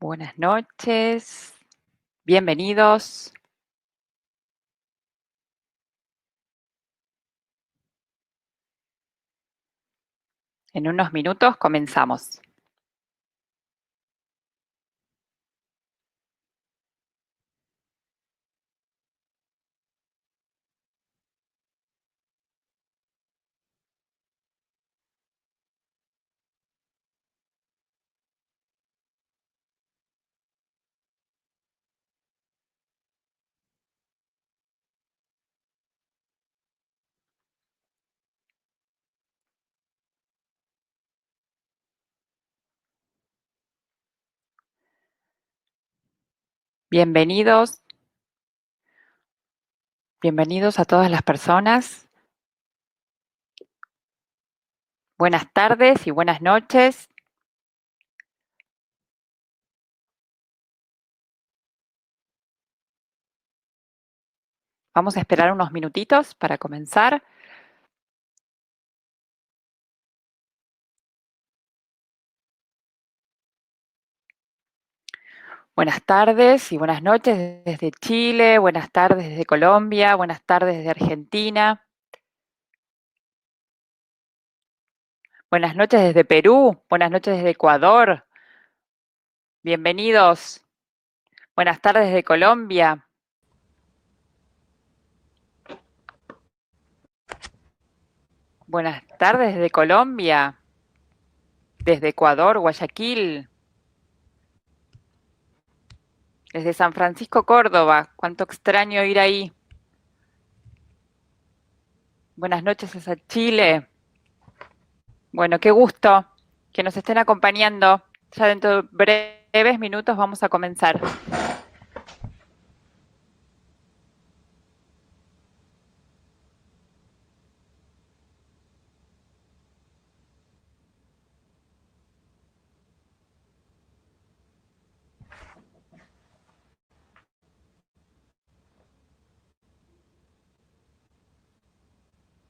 Buenas noches, bienvenidos. En unos minutos comenzamos. Bienvenidos, bienvenidos a todas las personas. Buenas tardes y buenas noches. Vamos a esperar unos minutitos para comenzar. Buenas tardes y buenas noches desde Chile, buenas tardes desde Colombia, buenas tardes desde Argentina. Buenas noches desde Perú, buenas noches desde Ecuador. Bienvenidos. Buenas tardes desde Colombia. Buenas tardes desde Colombia. Desde Ecuador, Guayaquil. Desde San Francisco, Córdoba. Cuánto extraño ir ahí. Buenas noches hasta Chile. Bueno, qué gusto que nos estén acompañando. Ya dentro de breves minutos vamos a comenzar.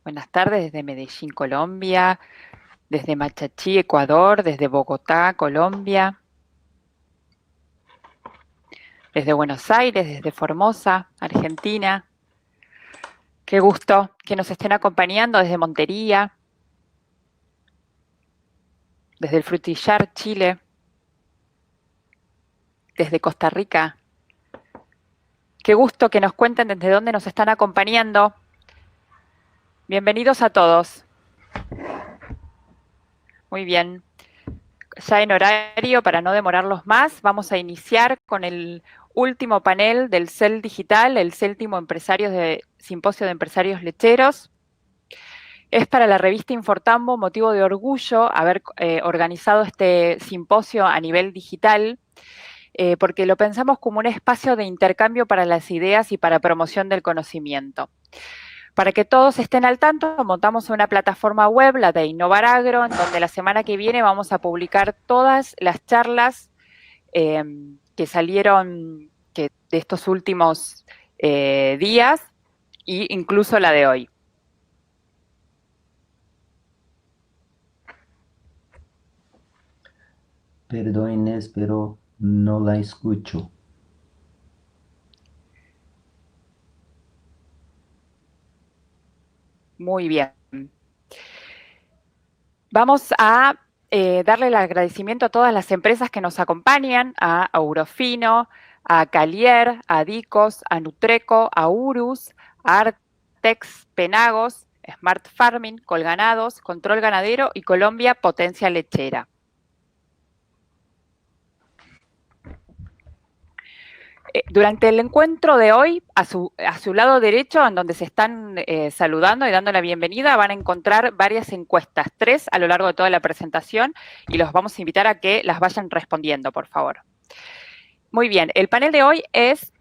Buenas tardes desde Medellín, Colombia, desde Machachí, Ecuador, desde Bogotá, Colombia, desde Buenos Aires, desde Formosa, Argentina. Qué gusto que nos estén acompañando desde Montería, desde el Frutillar, Chile, desde Costa Rica. Qué gusto que nos cuenten desde dónde nos están acompañando. Bienvenidos a todos. Muy bien. Ya en horario, para no demorarlos más, vamos a iniciar con el último panel del CEL Digital, el séptimo Simposio de Empresarios Lecheros. Es para la revista Infortambo motivo de orgullo haber organizado este simposio a nivel digital, porque lo pensamos como un espacio de intercambio para las ideas y para promoción del conocimiento. Para que todos estén al tanto, montamos una plataforma web, la de Innovar Agro, en donde la semana que viene vamos a publicar todas las charlas que salieron de estos últimos días e incluso la de hoy. Perdón, Inés, pero no la escucho. Muy bien. Vamos a darle el agradecimiento a todas las empresas que nos acompañan, a Eurofino, a Calier, a Dicos, a Nutreco, a Urus, a Artex, Penagos, Smart Farming, Colganados, Control Ganadero y Colombia Potencia Lechera. Durante el encuentro de hoy, a su lado derecho, en donde se están saludando y dando la bienvenida, van a encontrar varias encuestas, 3 a lo largo de toda la presentación, y los vamos a invitar a que las vayan respondiendo, por favor. Muy bien, el panel de hoy es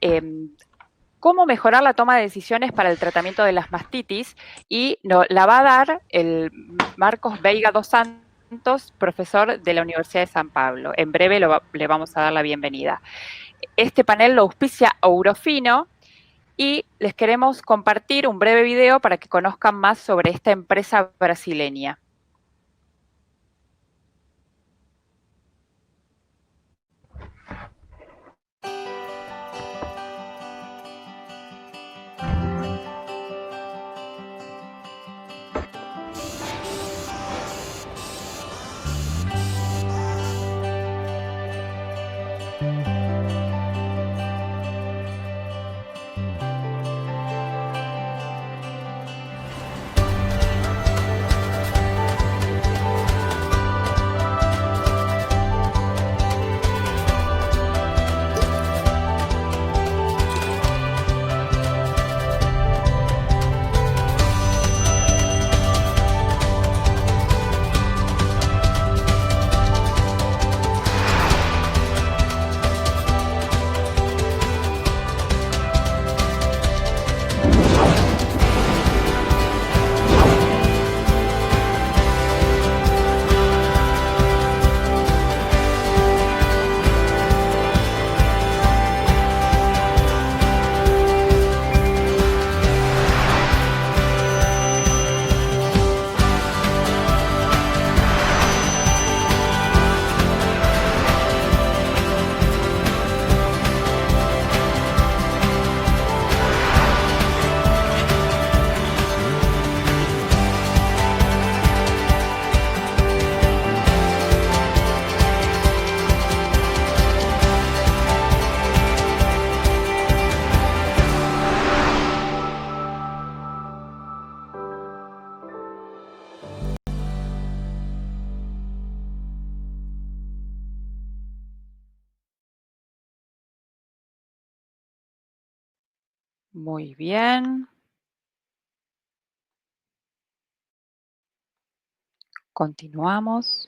cómo mejorar la toma de decisiones para el tratamiento de las mastitis, y la va a dar el Marcos Veiga dos Santos, profesor de la Universidad de San Pablo. En breve le vamos a dar la bienvenida. Este panel lo auspicia Eurofino y les queremos compartir un breve video para que conozcan más sobre esta empresa brasileña. Muy bien. Continuamos.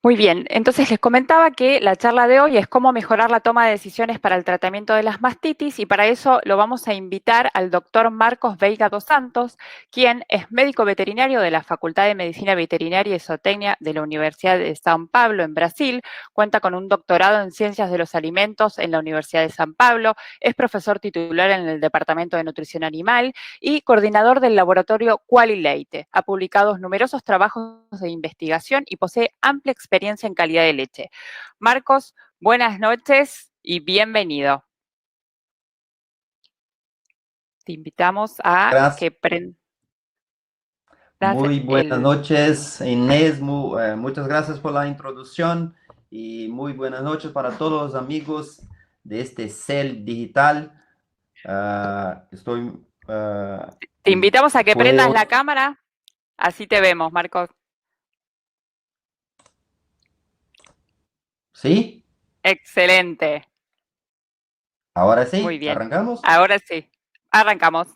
Muy bien, entonces les comentaba que la charla de hoy es cómo mejorar la toma de decisiones para el tratamiento de las mastitis y para eso lo vamos a invitar al doctor Marcos Veiga dos Santos, quien es médico veterinario de la Facultad de Medicina Veterinaria y Zootecnia de la Universidad de São Paulo en Brasil, cuenta con un doctorado en Ciencias de los Alimentos en la Universidad de São Paulo, es profesor titular en el Departamento de Nutrición Animal y coordinador del laboratorio QualiLeite. Ha publicado numerosos trabajos de investigación y posee amplia experiencia en calidad de leche. Marcos, buenas noches y bienvenido. Te invitamos a Gracias. que prendas Muy buenas el... noches, Inés. Muchas gracias por la introducción y muy buenas noches para todos los amigos de este CEL Digital. Estoy, Te invitamos a que fue prendas un- la cámara, así te vemos, Marcos. ¿Sí? Excelente. Ahora Muy sí, bien. arrancamos. Ahora sí. Arrancamos.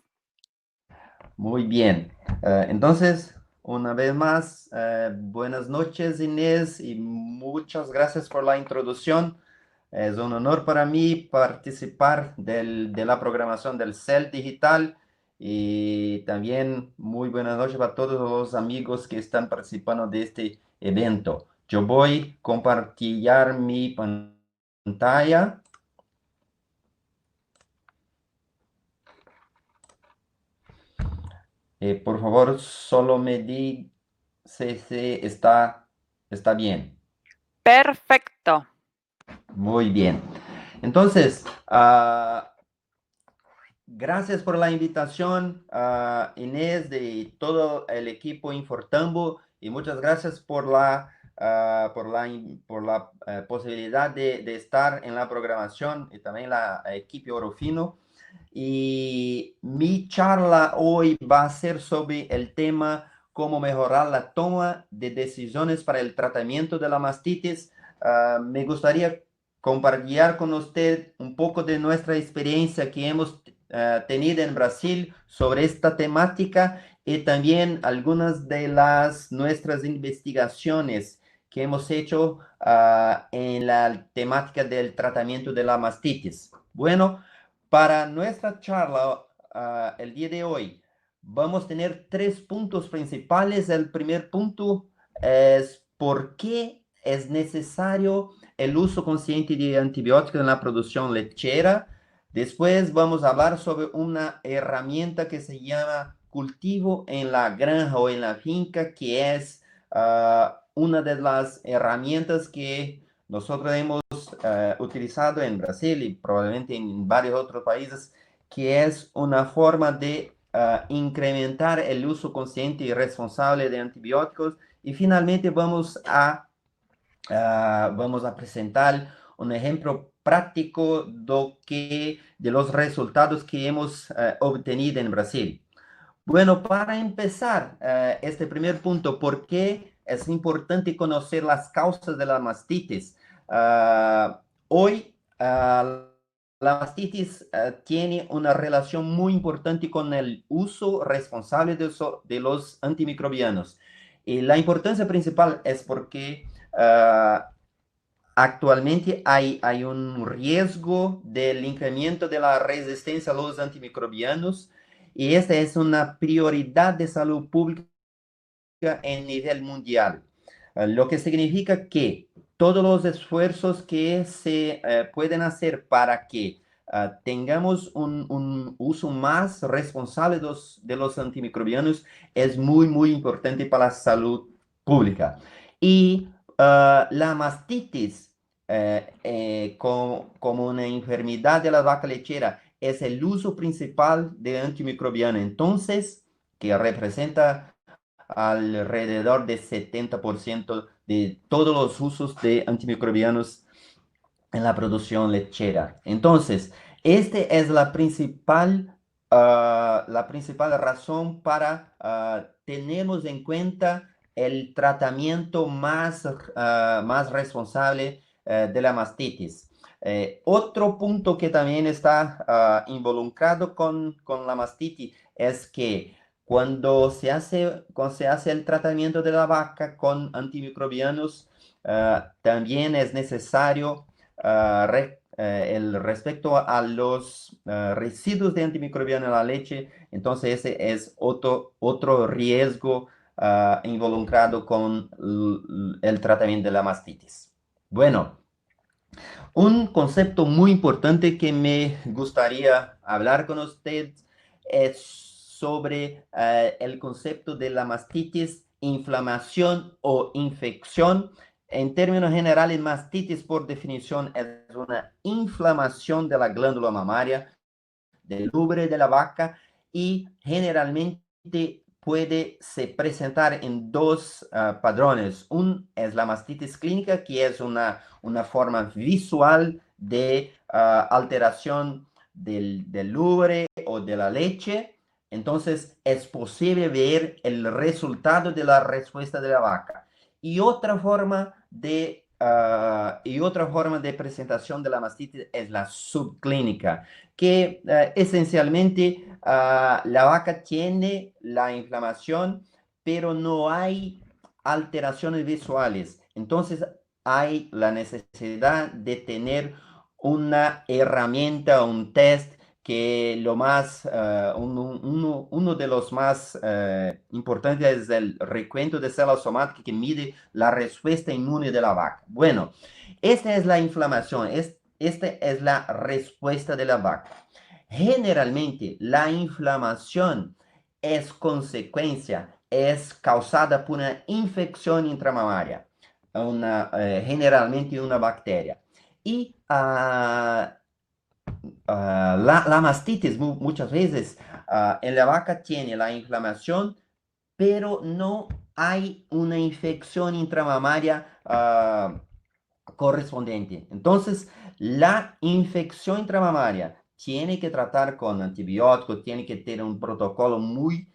Muy bien. Entonces, una vez más, buenas noches, Inés, y muchas gracias por la introducción. Es un honor para mí participar de la programación del CEL Digital y también muy buenas noches para todos los amigos que están participando de este evento. Yo voy a compartir mi pantalla. Por favor, solo me di si está bien. Perfecto. Muy bien. Entonces, gracias por la invitación, Inés, de todo el equipo Infortambo, y muchas gracias por la posibilidad de estar en la programación y también la equipo Orofino. Y mi charla hoy va a ser sobre el tema cómo mejorar la toma de decisiones para el tratamiento de la mastitis. Me gustaría compartir con usted un poco de nuestra experiencia que hemos tenido en Brasil sobre esta temática y también algunas de nuestras investigaciones que hemos hecho en la temática del tratamiento de la mastitis. Bueno, para nuestra charla el día de hoy, vamos a tener tres puntos principales. El primer punto es por qué es necesario el uso consciente de antibióticos en la producción lechera. Después vamos a hablar sobre una herramienta que se llama cultivo en la granja o en la finca, que es una de las herramientas que nosotros hemos utilizado en Brasil y probablemente en varios otros países, que es una forma de incrementar el uso consciente y responsable de antibióticos. Y finalmente vamos a presentar un ejemplo práctico de los resultados que hemos obtenido en Brasil. Bueno, para empezar, este primer punto, ¿por qué es importante conocer las causas de la mastitis? Hoy, la mastitis tiene una relación muy importante con el uso responsable de los antimicrobianos. Y la importancia principal es porque actualmente hay un riesgo del incremento de la resistencia a los antimicrobianos y esta es una prioridad de salud pública en nivel mundial, lo que significa que todos los esfuerzos que se pueden hacer para que tengamos un uso más responsable de los antimicrobianos es muy, muy importante para la salud pública. Y la mastitis, como una enfermedad de la vaca lechera, es el uso principal de antimicrobiano. Entonces, que representa alrededor de 70% de todos los usos de antimicrobianos en la producción lechera. Entonces, esta es la principal razón para tenernos en cuenta el tratamiento más responsable de la mastitis. Otro punto que también está involucrado con la mastitis es que cuando se hace el tratamiento de la vaca con antimicrobianos, también es necesario el respecto a los residuos de antimicrobiano en la leche. Entonces ese es otro riesgo involucrado con el tratamiento de la mastitis. Bueno, un concepto muy importante que me gustaría hablar con usted es sobre el concepto de la mastitis, inflamación o infección. En términos generales, mastitis por definición es una inflamación de la glándula mamaria, del ubre de la vaca, y generalmente puede se presentar en dos padrones. Un es la mastitis clínica, que es una forma visual de alteración del ubre o de la leche. Entonces es posible ver el resultado de la respuesta de la vaca. Y otra forma de presentación de la mastitis es la subclínica, que esencialmente la vaca tiene la inflamación, pero no hay alteraciones visuales. Entonces hay la necesidad de tener una herramienta, un test que uno de los más importantes es el recuento de células somáticas, que mide la respuesta inmune de la vaca. Bueno, esta es la inflamación, esta es la respuesta de la vaca. Generalmente, la inflamación es consecuencia, es causada por una infección intramamaria, generalmente una bacteria. Y la mastitis muchas veces en la vaca tiene la inflamación, pero no hay una infección intramamaria correspondiente. Entonces, la infección intramamaria tiene que tratar con antibióticos, tiene que tener un protocolo muy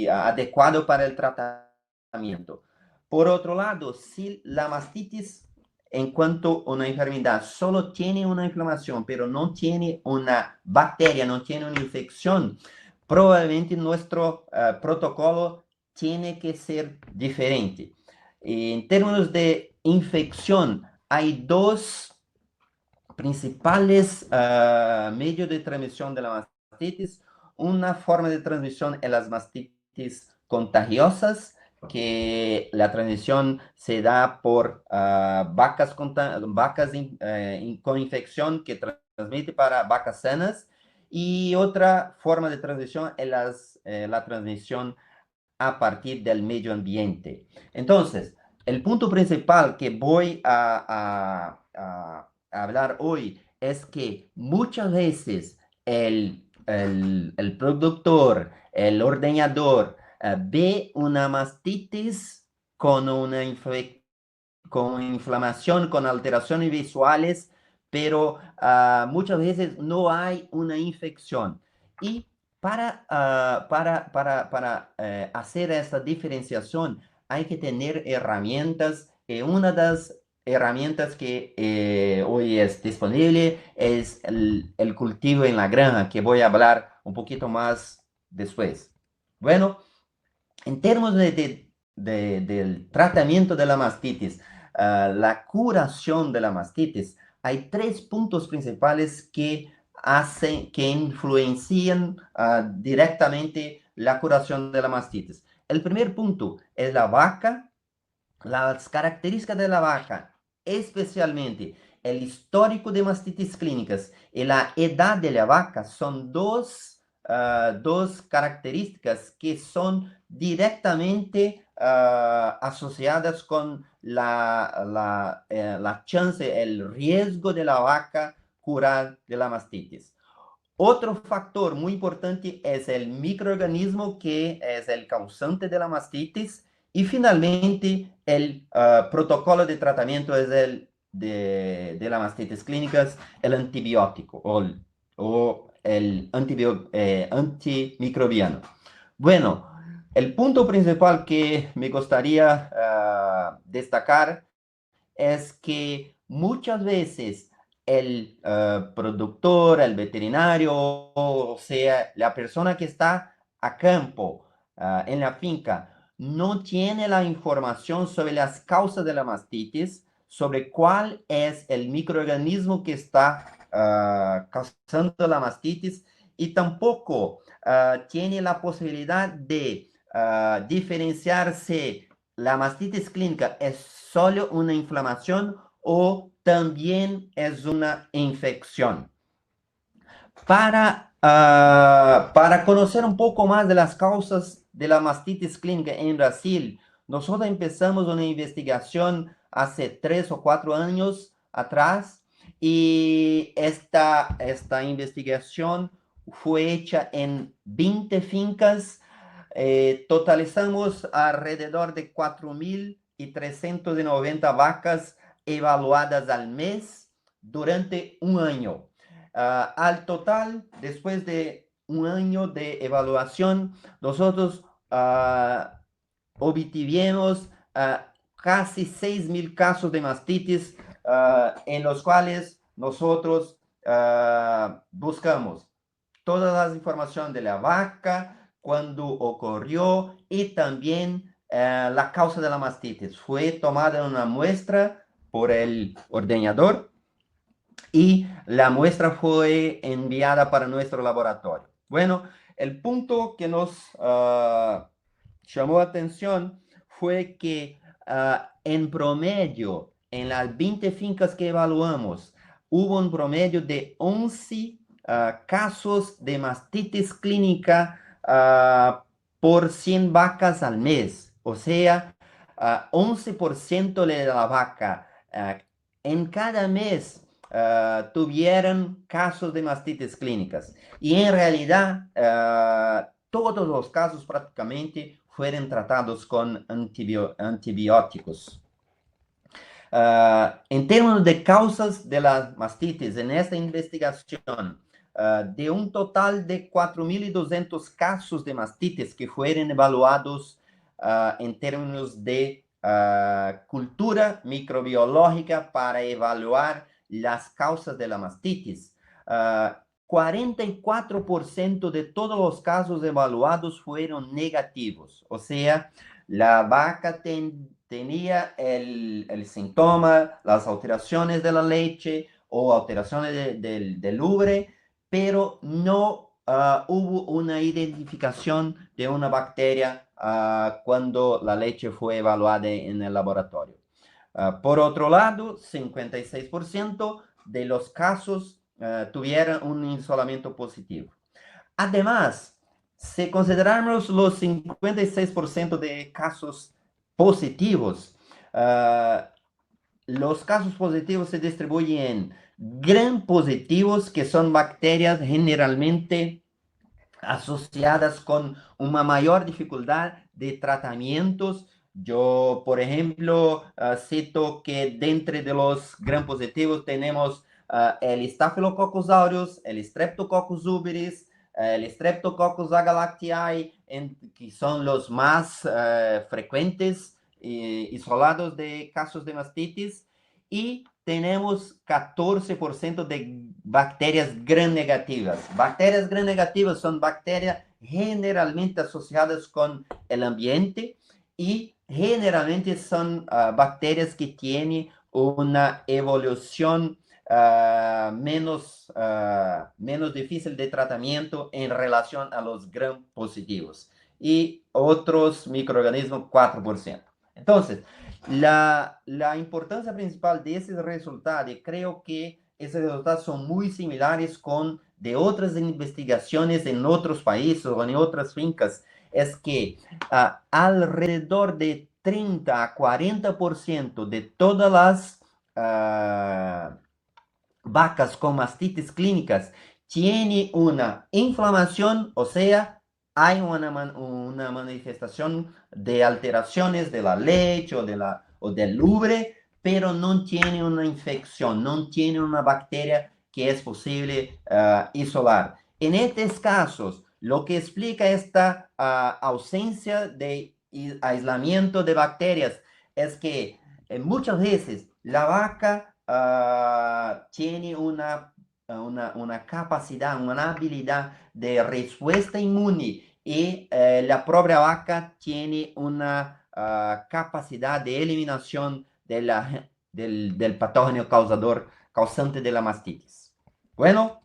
adecuado para el tratamiento. Por otro lado, si la mastitis en cuanto a una enfermedad solo tiene una inflamación, pero no tiene una bacteria, no tiene una infección, probablemente nuestro protocolo tiene que ser diferente. En términos de infección, hay dos principales medios de transmisión de la mastitis. Una forma de transmisión es las mastitis contagiosas, que la transmisión se da por vacas con infección que transmite para vacas sanas. Y otra forma de transmisión es la transmisión a partir del medio ambiente. Entonces, el punto principal que voy a hablar hoy es que muchas veces el productor, el ordeñador, ve una mastitis con con inflamación, con alteraciones visuales, pero muchas veces no hay una infección. Y para hacer esta diferenciación hay que tener herramientas. Una de las herramientas que hoy es disponible es el cultivo en la granja, que voy a hablar un poquito más después. Bueno, en términos del tratamiento de la mastitis, la curación de la mastitis, hay tres puntos principales que influencian directamente la curación de la mastitis. El primer punto es la vaca, las características de la vaca, especialmente el histórico de mastitis clínicas y la edad de la vaca, son dos características que son directamente asociadas con la chance, el riesgo de la vaca curar de la mastitis. Otro factor muy importante es el microorganismo, que es el causante de la mastitis. Y finalmente, el protocolo de tratamiento es de la mastitis clínicas, el antibiótico o el antimicrobiano. Bueno, el punto principal que me gustaría destacar es que muchas veces el productor, el veterinario, o sea, la persona que está a campo, en la finca, no tiene la información sobre las causas de la mastitis, sobre cuál es el microorganismo que está causando la mastitis, y tampoco tiene la posibilidad de diferenciarse la mastitis clínica es solo una inflamación o también es una infección. Para conocer un poco más de las causas de la mastitis clínica en Brasil, nosotros empezamos una investigación hace 3 o 4 años atrás, y esta investigación fue hecha en 20 fincas. Totalizamos alrededor de 4.390 vacas evaluadas al mes durante un año. Al total, después de un año de evaluación, nosotros obtuvimos casi 6.000 casos de mastitis, en los cuales nosotros buscamos todas las informaciones de la vaca, cuándo ocurrió y también la causa de la mastitis. Fue tomada una muestra por el ordenador y la muestra fue enviada para nuestro laboratorio. Bueno, el punto que nos llamó atención fue que en promedio, en las 20 fincas que evaluamos, hubo un promedio de 11 casos de mastitis clínica por 100 vacas al mes. O sea, 11% de la vaca en cada mes tuvieron casos de mastitis clínicas. Y en realidad, todos los casos prácticamente fueron tratados con antibióticos. En términos de causas de la mastitis, en esta investigación, de un total de 4.200 casos de mastitis que fueron evaluados en términos de cultura microbiológica para evaluar las causas de la mastitis, 44% de todos los casos evaluados fueron negativos. O sea, la vaca tenía el síntoma, las alteraciones de la leche o alteraciones del ubre, pero no hubo una identificación de una bacteria cuando la leche fue evaluada en el laboratorio. Por otro lado, 56% de los casos tuvieron un isolamiento positivo. Además, si consideramos los 56% de casos positivos, los casos positivos se distribuyen en gram positivos, que son bacterias generalmente asociadas con una mayor dificultad de tratamientos. Yo, por ejemplo, cito que dentro de los gram positivos tenemos el Staphylococcus aureus, el Streptococcus uberis, el Streptococcus agalactiae, que son los más frecuentes isolados de casos de mastitis, y tenemos 14% de bacterias gram negativas. Bacterias gram negativas son bacterias generalmente asociadas con el ambiente y generalmente son bacterias que tienen una evolución menos difícil de tratamiento en relación a los gram positivos, y otros microorganismos 4%. Entonces, la importancia principal de ese resultado, y creo que esos resultados son muy similares con de otras investigaciones en otros países o en otras fincas, es que alrededor de 30 a 40% de todas las vacas con mastitis clínicas tiene una inflamación, o sea, hay una manifestación de alteraciones de la leche o del ubre, pero no tiene una infección, no tiene una bacteria que es posible isolar. En estos casos, lo que explica esta ausencia de aislamiento de bacterias es que muchas veces la vaca tiene una capacidad, una habilidad de respuesta inmune y la propia vaca tiene una capacidad de eliminación del patógeno causante de la mastitis. Bueno,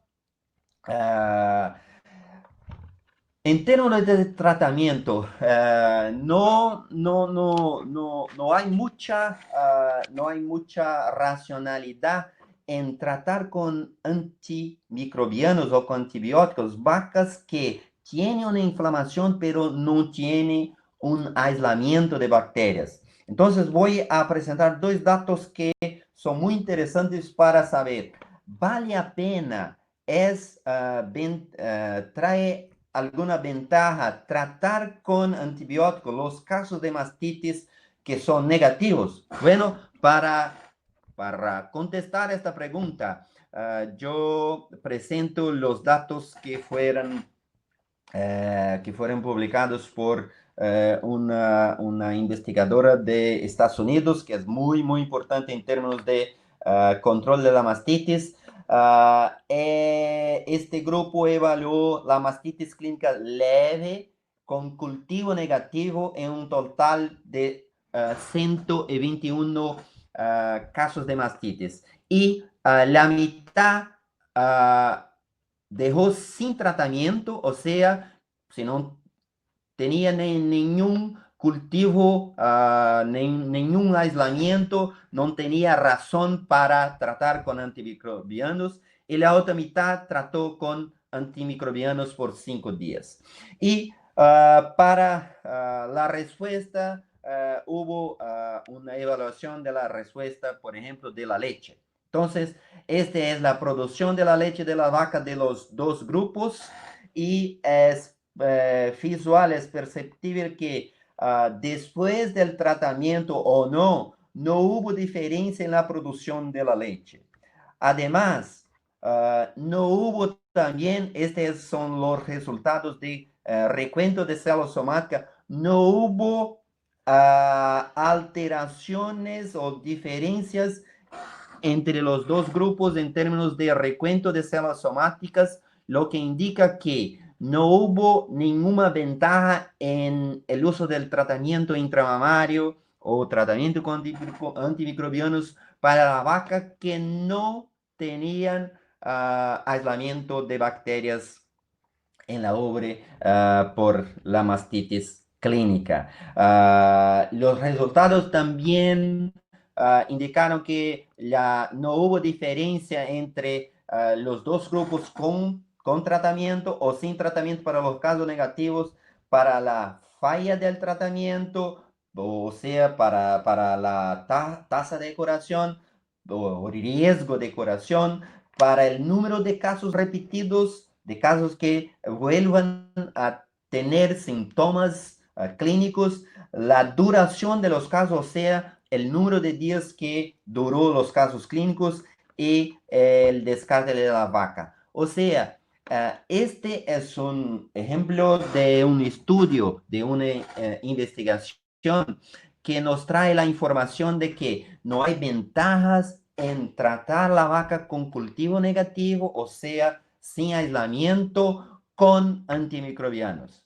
en términos de tratamiento, no hay mucha racionalidad en tratar con antimicrobianos o con antibióticos vacas que tienen una inflamación pero no tienen un aislamiento de bacterias. Entonces voy a presentar dos datos que son muy interesantes para saber. ¿Vale la pena trae alguna ventaja tratar con antibióticos los casos de mastitis que son negativos? Bueno, para contestar esta pregunta, yo presento los datos que fueron publicados por una investigadora de Estados Unidos, que es muy importante en términos de control de la mastitis. Este grupo evaluó la mastitis clínica leve con cultivo negativo en un total de 121 casos de mastitis. Y la mitad dejó sin tratamiento, o sea, si no tenía ningún cultivo, ningún aislamiento, no tenía razón para tratar con antimicrobianos, y la otra mitad trató con antimicrobianos por 5 días. Y para la respuesta, hubo una evaluación de la respuesta, por ejemplo, de la leche. Entonces, esta es la producción de la leche de la vaca de los dos grupos, y es visual, es perceptible que después del tratamiento o no hubo diferencia en la producción de la leche. Además, no hubo también, estos son los resultados de recuento de células somáticas, no hubo alteraciones o diferencias entre los dos grupos en términos de recuento de células somáticas, lo que indica que no hubo ninguna ventaja en el uso del tratamiento intramamario o tratamiento con antimicrobianos para la vaca que no tenían aislamiento de bacterias en la ubre por la mastitis clínica. Los resultados también indicaron que no hubo diferencia entre los dos grupos con tratamiento o sin tratamiento para los casos negativos, para la falla del tratamiento, o sea, para la tasa de curación o riesgo de curación, para el número de casos repetidos, de casos que vuelvan a tener síntomas clínicos, la duración de los casos, o sea, el número de días que duró los casos clínicos, y el descarte de la vaca. O sea, este es un ejemplo de un estudio, de una investigación que nos trae la información de que no hay ventajas en tratar la vaca con cultivo negativo, o sea, sin aislamiento, con antimicrobianos.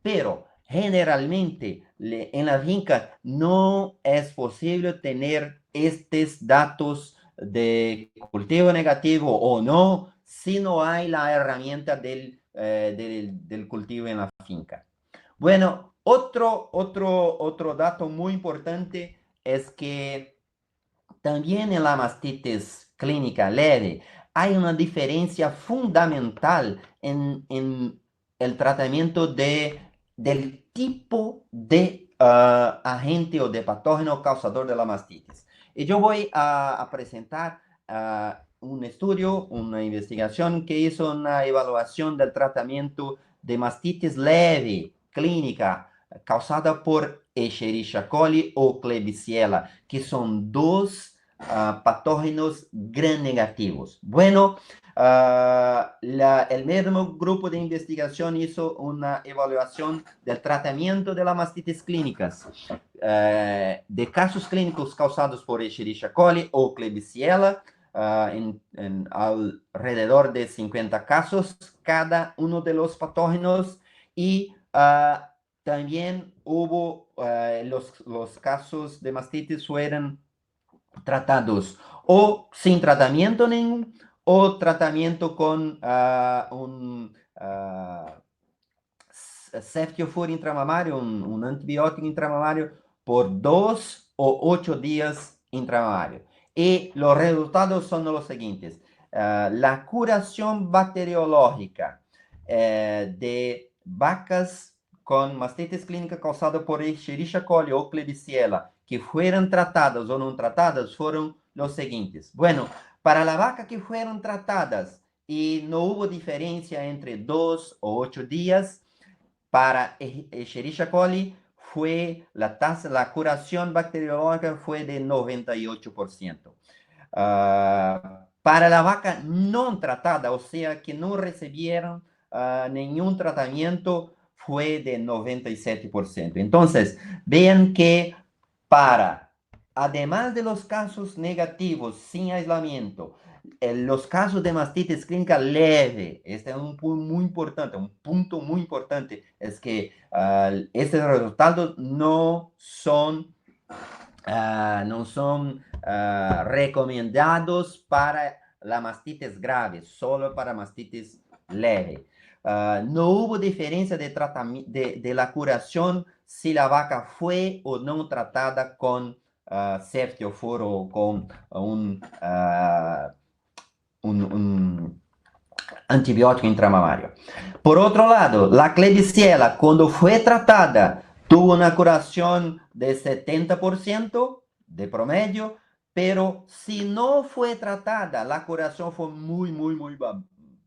Pero generalmente en la finca no es posible tener estos datos de cultivo negativo o no si no hay la herramienta del cultivo en la finca. Bueno, otro dato muy importante es que también en la mastitis clínica leve hay una diferencia fundamental en el tratamiento del tipo de agente o de patógeno causador de la mastitis. Y yo voy a presentar un estudio, una investigación que hizo una evaluación del tratamiento de mastitis leve clínica causada por Escherichia coli o Klebsiella, que son dos patógenos gram negativos. Bueno, el mismo grupo de investigación hizo una evaluación del tratamiento de las mastitis clínicas, de casos clínicos causados por Escherichia coli o Klebsiella, en alrededor de 50 casos cada uno de los patógenos, y también hubo los casos de mastitis fueron tratados o sin tratamiento ningún o tratamiento con un ceftiofur intramamário, un antibiótico intramamário por 2 o 8 días intramamário. Y los resultados son los siguientes. La curación bacteriológica de vacas con mastitis clínica causada por Escherichia coli o Klebsiella que fueron tratadas o no tratadas fueron los siguientes. Bueno, para la vaca que fueron tratadas y no hubo diferencia entre 2 o 8 días, para Escherichia coli fue la tasa, la curación bacteriológica fue de 98%. Para la vaca no tratada, o sea, que no recibieron ningún tratamiento, fue de 97%. Entonces, vean que además de los casos negativos sin aislamiento, los casos de mastitis clínica leve, este es un punto muy importante, es que estos resultados no son recomendados para la mastitis grave, solo para mastitis leve. No hubo diferencia de la curación si la vaca fue o no tratada con ceftiofur o con un antibiótico intramamario. Por otro lado, la Klebsiella, cuando fue tratada, tuvo una curación de 70% de promedio, pero si no fue tratada, la curación fue muy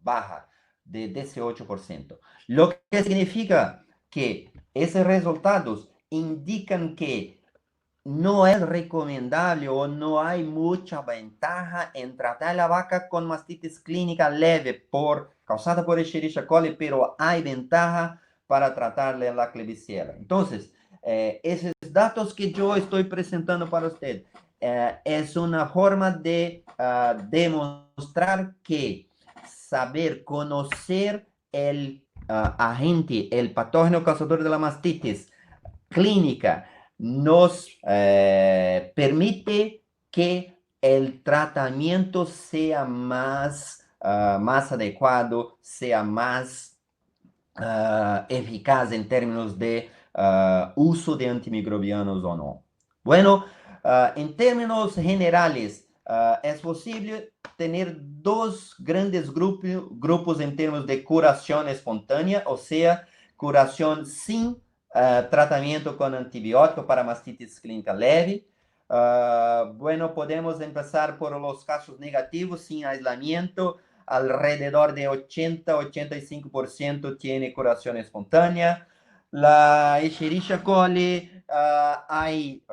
baja, de 18%. Lo que significa que esos resultados indican que no es recomendable o no hay mucha ventaja en tratar la vaca con mastitis clínica leve causada por Escherichia coli, pero hay ventaja para tratarle la Klebsiella. Entonces, esos datos que yo estoy presentando para usted es una forma de demostrar que saber conocer el agente, el patógeno causador de la mastitis clínica, nos permite que el tratamiento sea más adecuado, sea más eficaz en términos de uso de antimicrobianos o no. Bueno, en términos generales, es posible tener dos grandes grupos en términos de curación espontánea, o sea, curación sin tratamiento con antibiótico para mastitis clínica leve. Bueno, podemos empezar por los casos negativos sin aislamiento. Alrededor de 80-85% tiene curación espontánea. La Escherichia coli, hay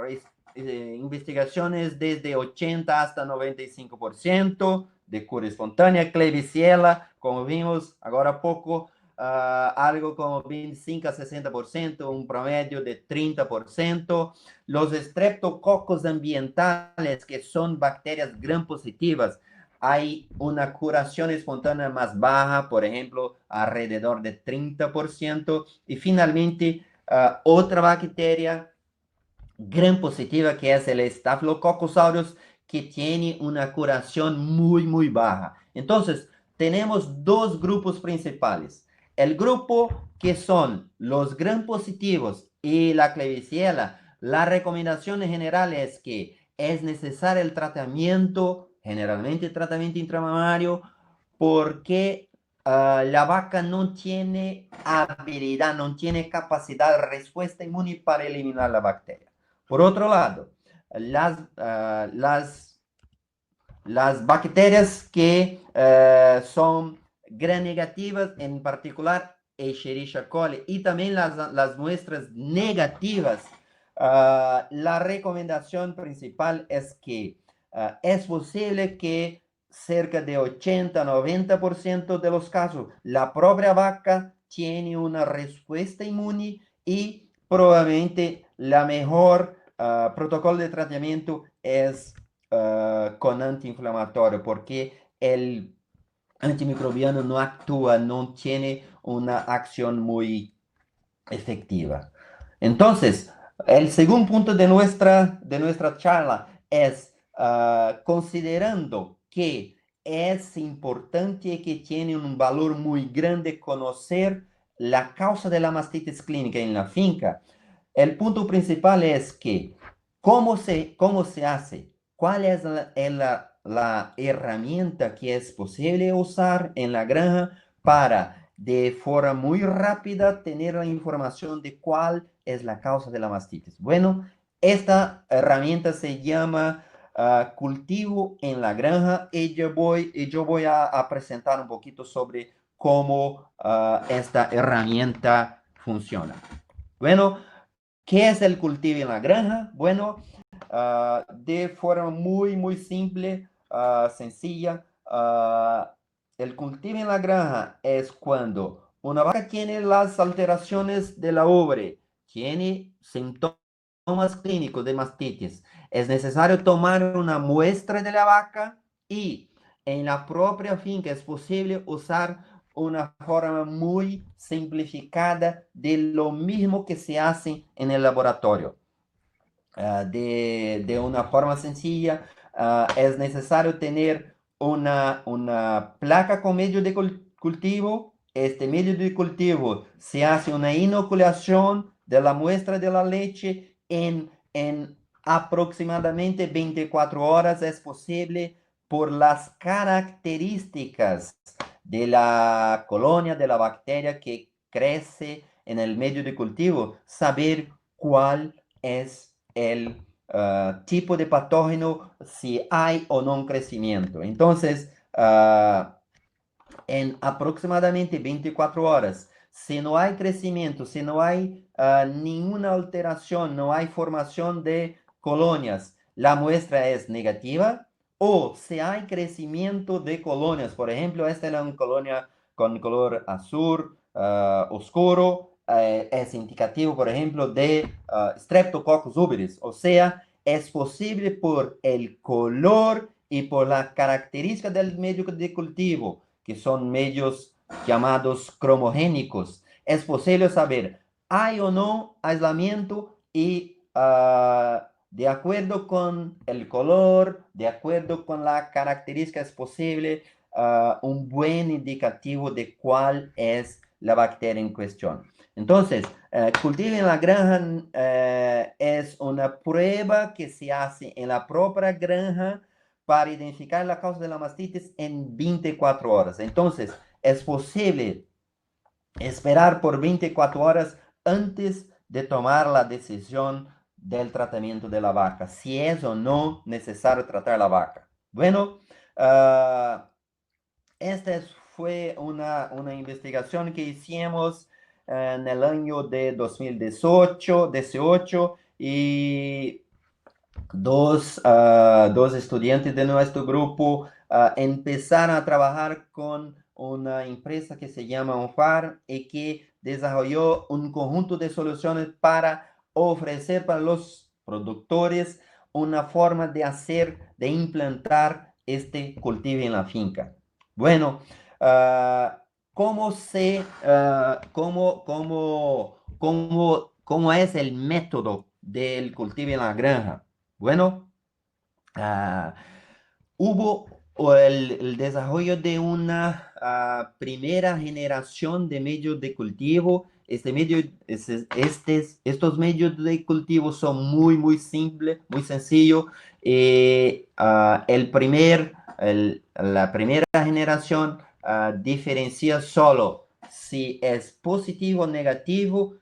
investigaciones desde 80 hasta 95% de cura espontánea. Klebsiella, como vimos ahora poco, algo como 25 a 60%, un promedio de 30%. Los estreptococos ambientales, que son bacterias gram positivas, hay una curación espontánea más baja, por ejemplo, alrededor de 30%. Y finalmente, otra bacteria gram positiva, que es el Staphylococcus aureus, que tiene una curación muy baja. Entonces, tenemos dos grupos principales. El grupo que son los gram positivos y la Klebsiella, la recomendación general es que es necesario el tratamiento, generalmente el tratamiento intramamario, porque la vaca no tiene habilidad, no tiene capacidad de respuesta inmune para eliminar la bacteria. Por otro lado, las bacterias que son gram negativas, en particular Escherichia coli, y también las muestras negativas, la recomendación principal es que es posible que cerca de 80-90% de los casos la propia vaca tiene una respuesta inmune y probablemente la mejor protocolo de tratamiento es con antiinflamatorio, porque el antimicrobiano no actúa, no tiene una acción muy efectiva. Entonces, el segundo punto de nuestra charla es considerando que es importante que tiene un valor muy grande conocer la causa de la mastitis clínica en la finca. El punto principal es que cómo se hace, cuál es la herramienta que es posible usar en la granja para de forma muy rápida tener la información de cuál es la causa de la mastitis. Bueno, esta herramienta se llama cultivo en la granja y yo voy a presentar un poquito sobre cómo esta herramienta funciona. Bueno, ¿qué es el cultivo en la granja? Bueno, de forma muy simple, sencilla, el cultivo en la granja es cuando una vaca tiene las alteraciones de la ubre, tiene síntomas clínicos de mastitis. Es necesario tomar una muestra de la vaca y en la propia finca es posible usar una forma muy simplificada de lo mismo que se hace en el laboratorio. De una forma sencilla, es necesario tener una placa con medio de cultivo. Este medio de cultivo se hace una inoculación de la muestra de la leche en aproximadamente 24 horas. Es posible por las características de la colonia de la bacteria que crece en el medio de cultivo, saber cuál es el tipo de patógeno, si hay o no un crecimiento. Entonces, en aproximadamente 24 horas, si no hay crecimiento, si no hay ninguna alteración, no hay formación de colonias, la muestra es negativa. O si hay crecimiento de colonias, por ejemplo, esta es una colonia con color azul oscuro, es indicativo, por ejemplo, de Streptococcus uberis. O sea, es posible por el color y por la característica del medio de cultivo, que son medios llamados cromogénicos, es posible saber hay o no aislamiento y de acuerdo con el color, de acuerdo con la característica, es posible un buen indicativo de cuál es la bacteria en cuestión. Entonces, cultivo en la granja es una prueba que se hace en la propia granja para identificar la causa de la mastitis en 24 horas. Entonces, es posible esperar por 24 horas antes de tomar la decisión del tratamiento de la vaca, si es o no necesario tratar la vaca. Bueno, esta fue una investigación que hicimos en el año de 2018 y dos estudiantes de nuestro grupo empezaron a trabajar con una empresa que se llama OnFarm y que desarrolló un conjunto de soluciones para ofrecer para los productores una forma de hacer, de implantar este cultivo en la finca. Bueno, ¿cómo es el método del cultivo en la granja? Bueno, ah, hubo el desarrollo de una primera generación de medios de cultivo. Estos medios de cultivo son muy simples, muy sencillos. La primera generación diferencia solo si es positivo o negativo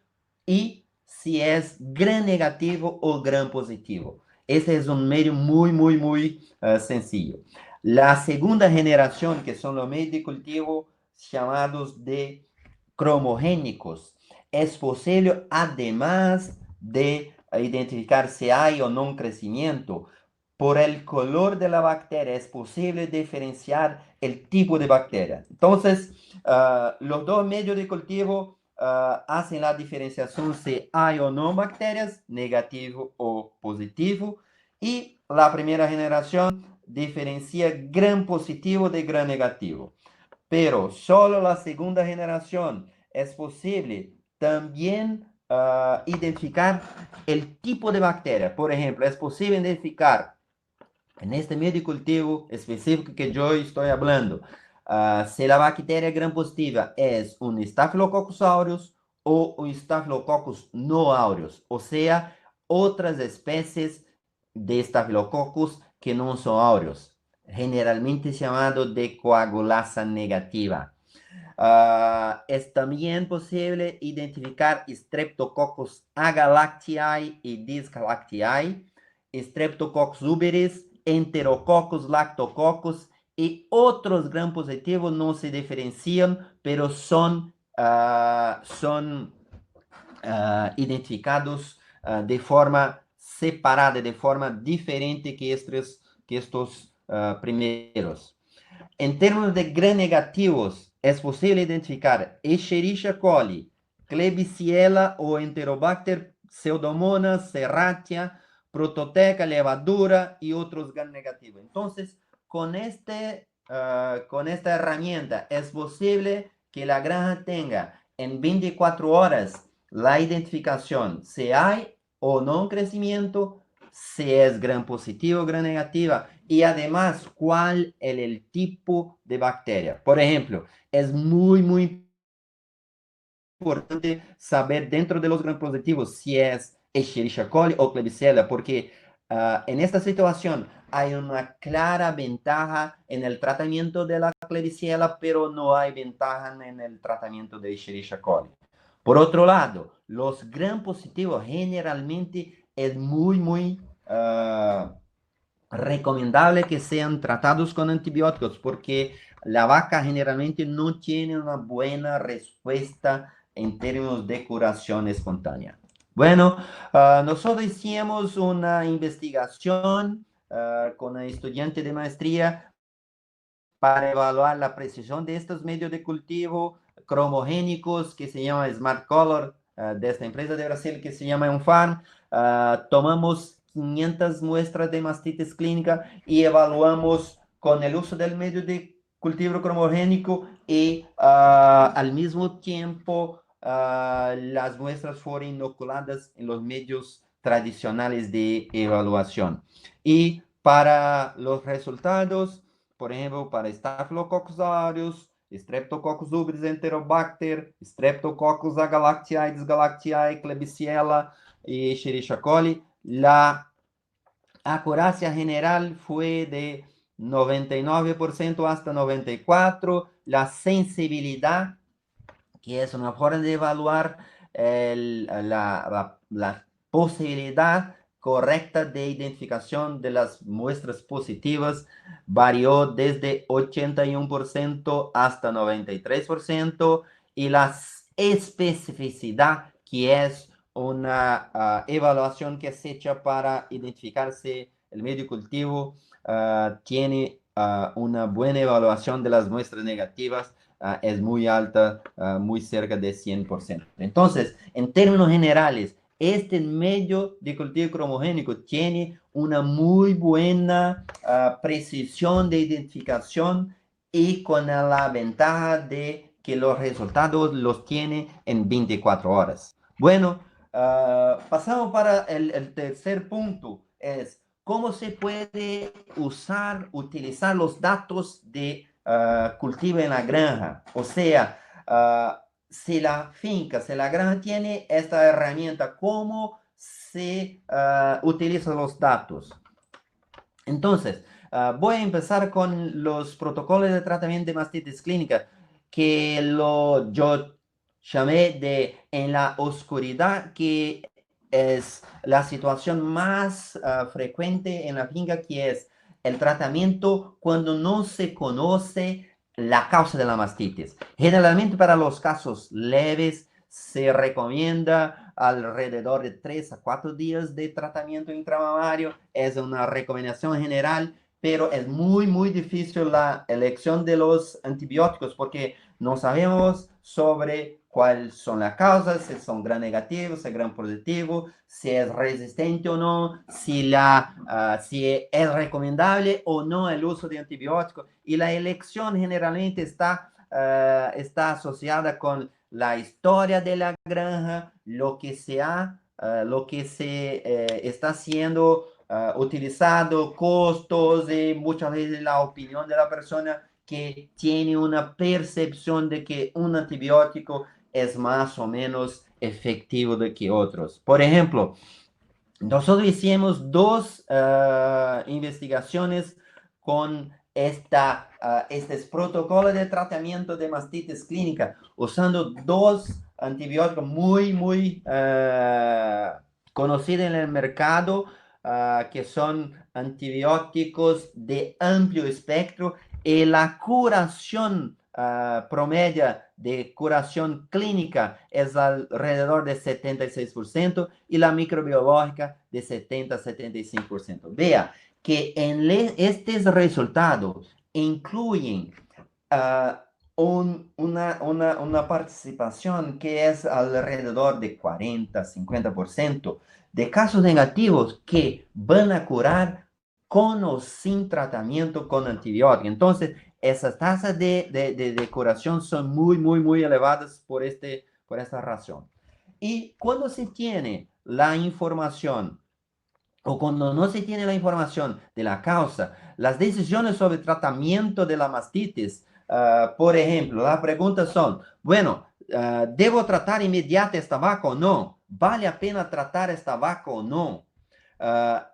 y si es gran negativo o gran positivo. Ese es un medio muy sencillo. La segunda generación, que son los medios de cultivo llamados de cromogénicos, es posible, además de identificar si hay o no un crecimiento, por el color de la bacteria es posible diferenciar el tipo de bacteria. Entonces, los dos medios de cultivo hacen la diferenciación si hay o no bacterias, negativo o positivo. Y la primera generación diferencia gram positivo de gram negativo. Pero solo la segunda generación es posible también identificar el tipo de bacteria. Por ejemplo, es posible identificar en este medio de cultivo específico que yo estoy hablando, si la bacteria gram positiva es un Staphylococcus aureus o un Staphylococcus no aureus, o sea, otras especies de Staphylococcus que no son aureus, generalmente llamado de coagulasa negativa. Es también posible identificar Streptococcus agalactiae y Disgalactiae, Streptococcus uberis, Enterococcus, Lactococcus y otros gram positivos no se diferencian, pero son identificados de forma separada, de forma diferente que estos primeros. En términos de gram negativos, es posible identificar Escherichia coli, Klebsiella o Enterobacter, Pseudomonas, Serratia, Prototeca, levadura y otros gram negativos. Entonces, con esta herramienta es posible que la granja tenga en 24 horas la identificación si hay o no crecimiento, si es gram positivo o gram negativa, y además cuál es el tipo de bacteria. Por ejemplo, es muy importante saber dentro de los gram positivos si es Escherichia coli o Klebsiella, porque en esta situación hay una clara ventaja en el tratamiento de la Klebsiella, pero no hay ventaja en el tratamiento de Escherichia coli. Por otro lado, los gram positivos generalmente es muy recomendable que sean tratados con antibióticos porque la vaca generalmente no tiene una buena respuesta en términos de curación espontánea. Bueno, nosotros hicimos una investigación con un estudiante de maestría para evaluar la precisión de estos medios de cultivo cromogénicos que se llama Smart Color, de esta empresa de Brasil que se llama Unfarm. Tomamos 500 muestras de mastitis clínica y evaluamos con el uso del medio de cultivo cromogénico y al mismo tiempo las muestras fueron inoculadas en los medios tradicionales de evaluación. Y para los resultados, por ejemplo, para Staphylococcus aureus, Streptococcus uberis enterobacter, Streptococcus agalactiae, Disgalactiae, Klebsiella y Escherichia coli, la acuracia general fue de 99% hasta 94%, la sensibilidad, que es una forma de evaluar la posibilidad correcta de identificación de las muestras positivas, varió desde 81% hasta 93%, y la especificidad, que es una evaluación que es hecha para identificar si el medio cultivo tiene una buena evaluación de las muestras negativas, es muy alta, muy cerca de 100%. Entonces, en términos generales, este medio de cultivo cromogénico tiene una muy buena precisión de identificación y con la ventaja de que los resultados los tiene en 24 horas. Bueno, pasamos para el tercer punto, es cómo se puede utilizar los datos de cultivo en la granja. O sea, si la finca, si la granja tiene esta herramienta, ¿cómo se utilizan los datos? Entonces, voy a empezar con los protocolos de tratamiento de mastitis clínica, que yo llamé de en la oscuridad, que es la situación más frecuente en la finca, que es el tratamiento cuando no se conoce la causa de la mastitis. Generalmente para los casos leves se recomienda alrededor de 3 a 4 días de tratamiento intramamario. Es una recomendación general, pero es muy difícil la elección de los antibióticos porque no sabemos sobre cuáles son las causas, si son gram negativos, si gram positivo, si es resistente o no, si es recomendable o no el uso de antibióticos. Y la elección generalmente está asociada con la historia de la granja, lo que está siendo utilizado, costos y muchas veces la opinión de la persona que tiene una percepción de que un antibiótico es más o menos efectivo de que otros. Por ejemplo, nosotros hicimos dos investigaciones con estos protocolos de tratamiento de mastitis clínica, usando dos antibióticos muy conocidos en el mercado, que son antibióticos de amplio espectro, y la curación promedio de curación clínica es alrededor de 76% y la microbiológica de 70-75%. Vea que en estos resultados incluyen una participación que es alrededor de 40-50% de casos negativos que van a curar con o sin tratamiento con antibiótico. Entonces, esas tasas de curación son muy elevadas por esta razón. Y cuando se tiene la información o cuando no se tiene la información de la causa, las decisiones sobre tratamiento de la mastitis, por ejemplo, las preguntas son, bueno, ¿debo tratar inmediata esta vaca o no? ¿Vale la pena tratar esta vaca o no?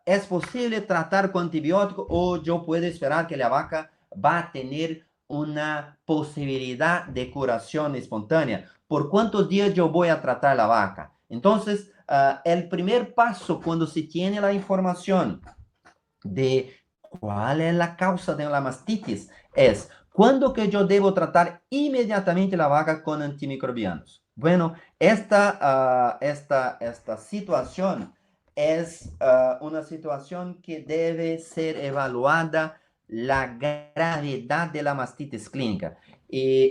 ¿Es posible tratar con antibiótico o yo puedo esperar que la vaca va a tener una posibilidad de curación espontánea? ¿Por cuántos días yo voy a tratar la vaca? Entonces, el primer paso cuando se tiene la información de cuál es la causa de la mastitis es cuándo que yo debo tratar inmediatamente la vaca con antimicrobianos. Bueno, esta situación es una situación que debe ser evaluada la gravedad de la mastitis clínica.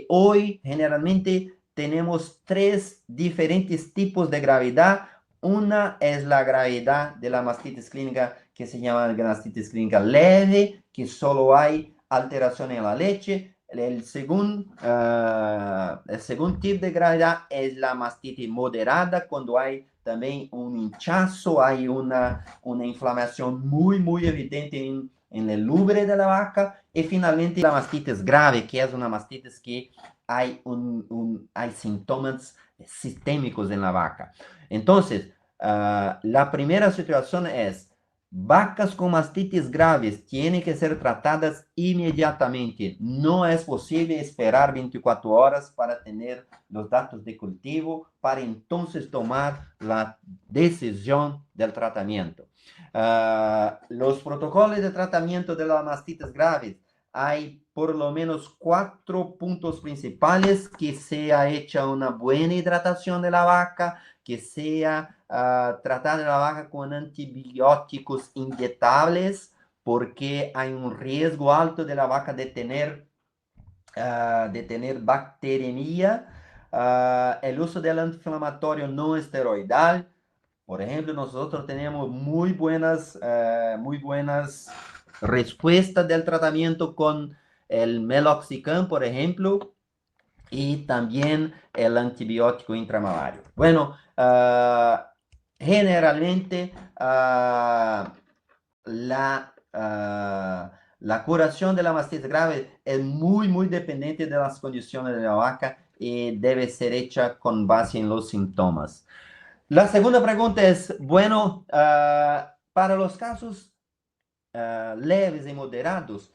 Hoy generalmente tenemos tres diferentes tipos de gravedad. Una es la gravedad de la mastitis clínica que se llama mastitis clínica leve, que solo hay alteración en la leche. El segundo tipo de gravedad es la mastitis moderada, cuando hay también un hinchazo, hay una inflamación muy evidente en el ubre de la vaca. Y finalmente la mastitis grave, que es una mastitis que hay síntomas sistémicos en la vaca. Entonces, la primera situación es, vacas con mastitis graves tienen que ser tratadas inmediatamente. No es posible esperar 24 horas para tener los datos de cultivo, para entonces tomar la decisión del tratamiento. Los protocolos de tratamiento de las mastitis graves, hay por lo menos 4 puntos principales: que sea hecha una buena hidratación de la vaca, que sea tratada la vaca con antibióticos inyectables, porque hay un riesgo alto de la vaca de tener bacteriemia. El uso del antiinflamatorio no esteroidal. Por ejemplo, nosotros tenemos muy buenas respuestas del tratamiento con el meloxicam, por ejemplo, y también el antibiótico intramamario. Bueno, generalmente la curación de la mastitis grave es muy dependiente de las condiciones de la vaca y debe ser hecha con base en los síntomas. La segunda pregunta es, bueno, para los casos leves y moderados,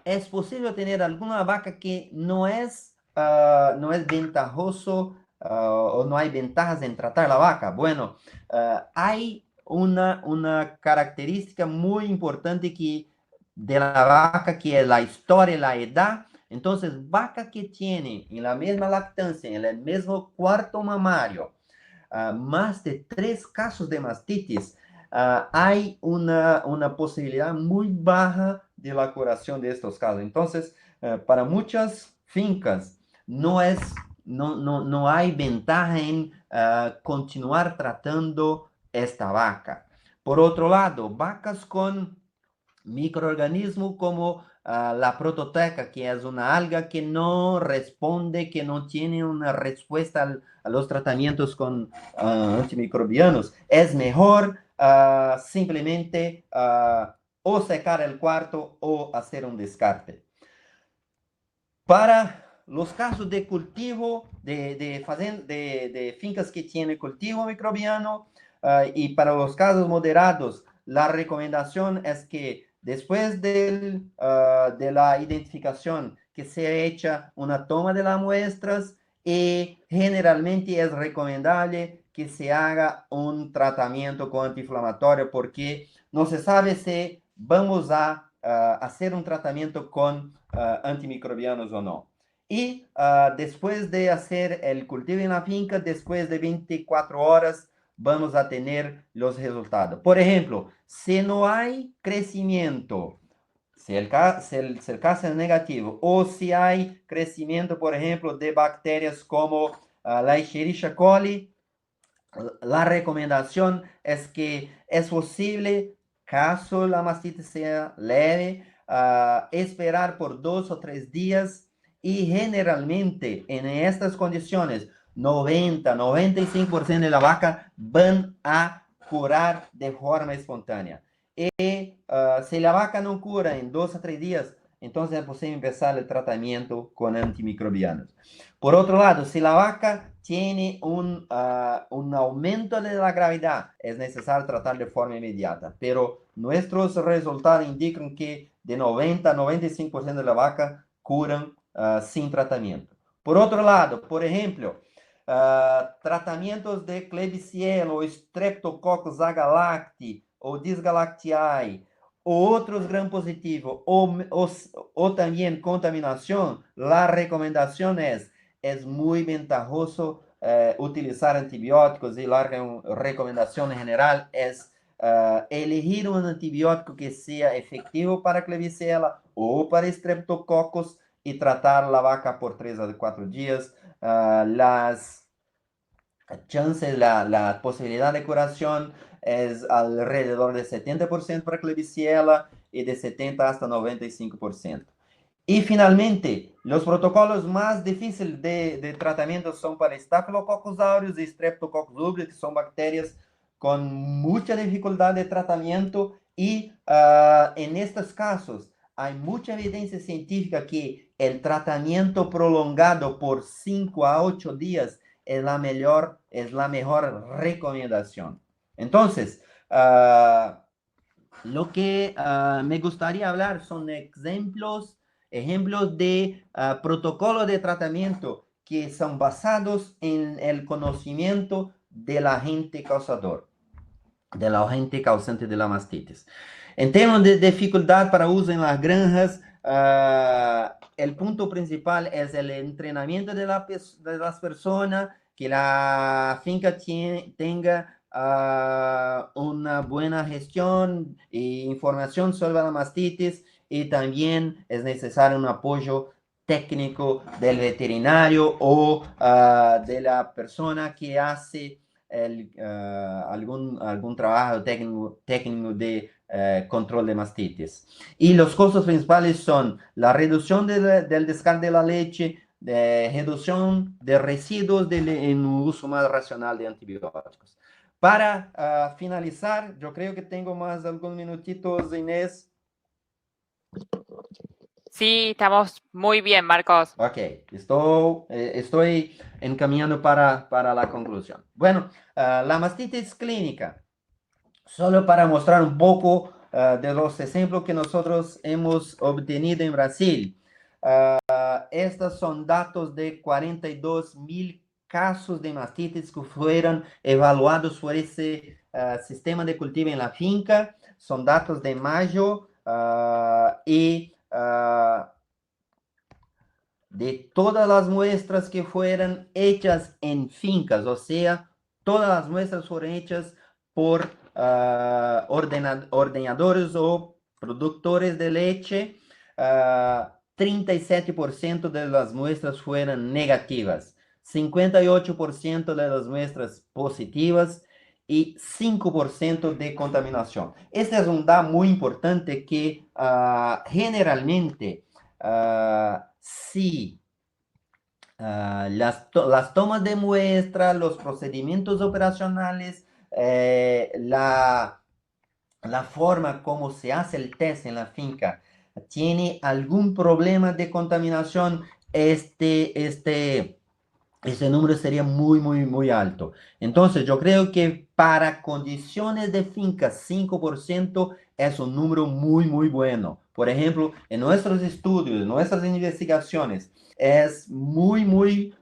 ¿es posible tener alguna vaca que no es ventajoso o no hay ventajas en tratar la vaca? Bueno, hay una característica muy importante de la vaca, que es la historia y la edad. Entonces, vaca que tiene en la misma lactancia, en el mismo cuarto mamario, más de 3 casos de mastitis, hay una posibilidad muy baja de la curación de estos casos. Entonces, para muchas fincas no hay ventaja en continuar tratando esta vaca. Por otro lado, vacas con microorganismos como la prototeca, que es una alga que no responde, que no tiene una respuesta a los tratamientos con antimicrobianos. Es mejor simplemente o secar el cuarto o hacer un descarte. Para los casos de cultivo, de fincas que tienen cultivo microbiano, y para los casos moderados, la recomendación es que después de la identificación, que se echa una toma de las muestras y generalmente es recomendable que se haga un tratamiento con antiinflamatorio porque no se sabe si vamos a hacer un tratamiento con antimicrobianos o no. Y después de hacer el cultivo en la finca, después de 24 horas, vamos a tener los resultados. Por ejemplo, si no hay crecimiento, si el caso es negativo, o si hay crecimiento, por ejemplo, de bacterias como la Escherichia coli, la recomendación es que es posible, caso la mastitis sea leve, esperar por 2 o 3 días y generalmente en estas condiciones 90-95% de la vaca van a curar de forma espontánea. Y si la vaca no cura en 2 a 3 días, entonces es posible empezar el tratamiento con antimicrobianos. Por otro lado, si la vaca tiene un aumento de la gravedad, es necesario tratar de forma inmediata. Pero nuestros resultados indican que de 90 a 95% de la vaca curan sin tratamiento. Por otro lado, por ejemplo, tratamientos de Klebsiella o Streptococcus agalacti o Disgalactiae o otros gram positivos o también contaminación, la recomendación es muy ventajoso utilizar antibióticos y la recomendación en general es elegir un antibiótico que sea efectivo para Klebsiella o para Streptococcus y tratar la vaca por 3 a 4 días. Las chances, la posibilidad de curación es alrededor de 70% para Klebsiella y de 70 hasta 95%. Y finalmente, los protocolos más difíciles de tratamiento son para Staphylococcus aureus y Streptococcus aureus, que son bacterias con mucha dificultad de tratamiento y en estos casos hay mucha evidencia científica que el tratamiento prolongado por 5 a 8 días es la mejor recomendación. Entonces, lo que me gustaría hablar son ejemplos de protocolos de tratamiento que son basados en el conocimiento del agente causador, del agente causante de la mastitis. En temas de dificultad para uso en las granjas, el punto principal es el entrenamiento de las personas, que la finca tenga una buena gestión e información sobre la mastitis y también es necesario un apoyo técnico del veterinario o de la persona que hace algún trabajo técnico de control de mastitis. Y los costos principales son la reducción del descarte de la leche, reducción de residuos en un uso más racional de antibióticos. Para finalizar, yo creo que tengo más algunos minutitos, Inés. Sí, estamos muy bien, Marcos. Ok, estoy encaminando para la conclusión. Bueno, la mastitis clínica, solo para mostrar un poco de los ejemplos que nosotros hemos obtenido en Brasil. Estos son datos de 42,000 casos de mastitis que fueron evaluados por ese sistema de cultivo en la finca. Son datos de mayo y de todas las muestras que fueron hechas en fincas, o sea, Todas las muestras fueron hechas por ordenadores o productores de leche. 37% de las muestras fueron negativas, 58% de las muestras positivas y 5% de contaminación. Este es un dato muy importante que generalmente si las tomas de muestra, los procedimientos operacionales, la forma como se hace el test en la finca tiene algún problema de contaminación, ese número sería muy, muy, muy alto. Entonces, yo creo que para condiciones de finca, 5% es un número muy, muy bueno. Por ejemplo, en nuestros estudios, en nuestras investigaciones, es muy, muy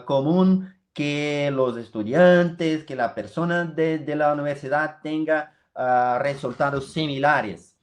común que los estudiantes, que la persona de la universidad tenga resultados similares.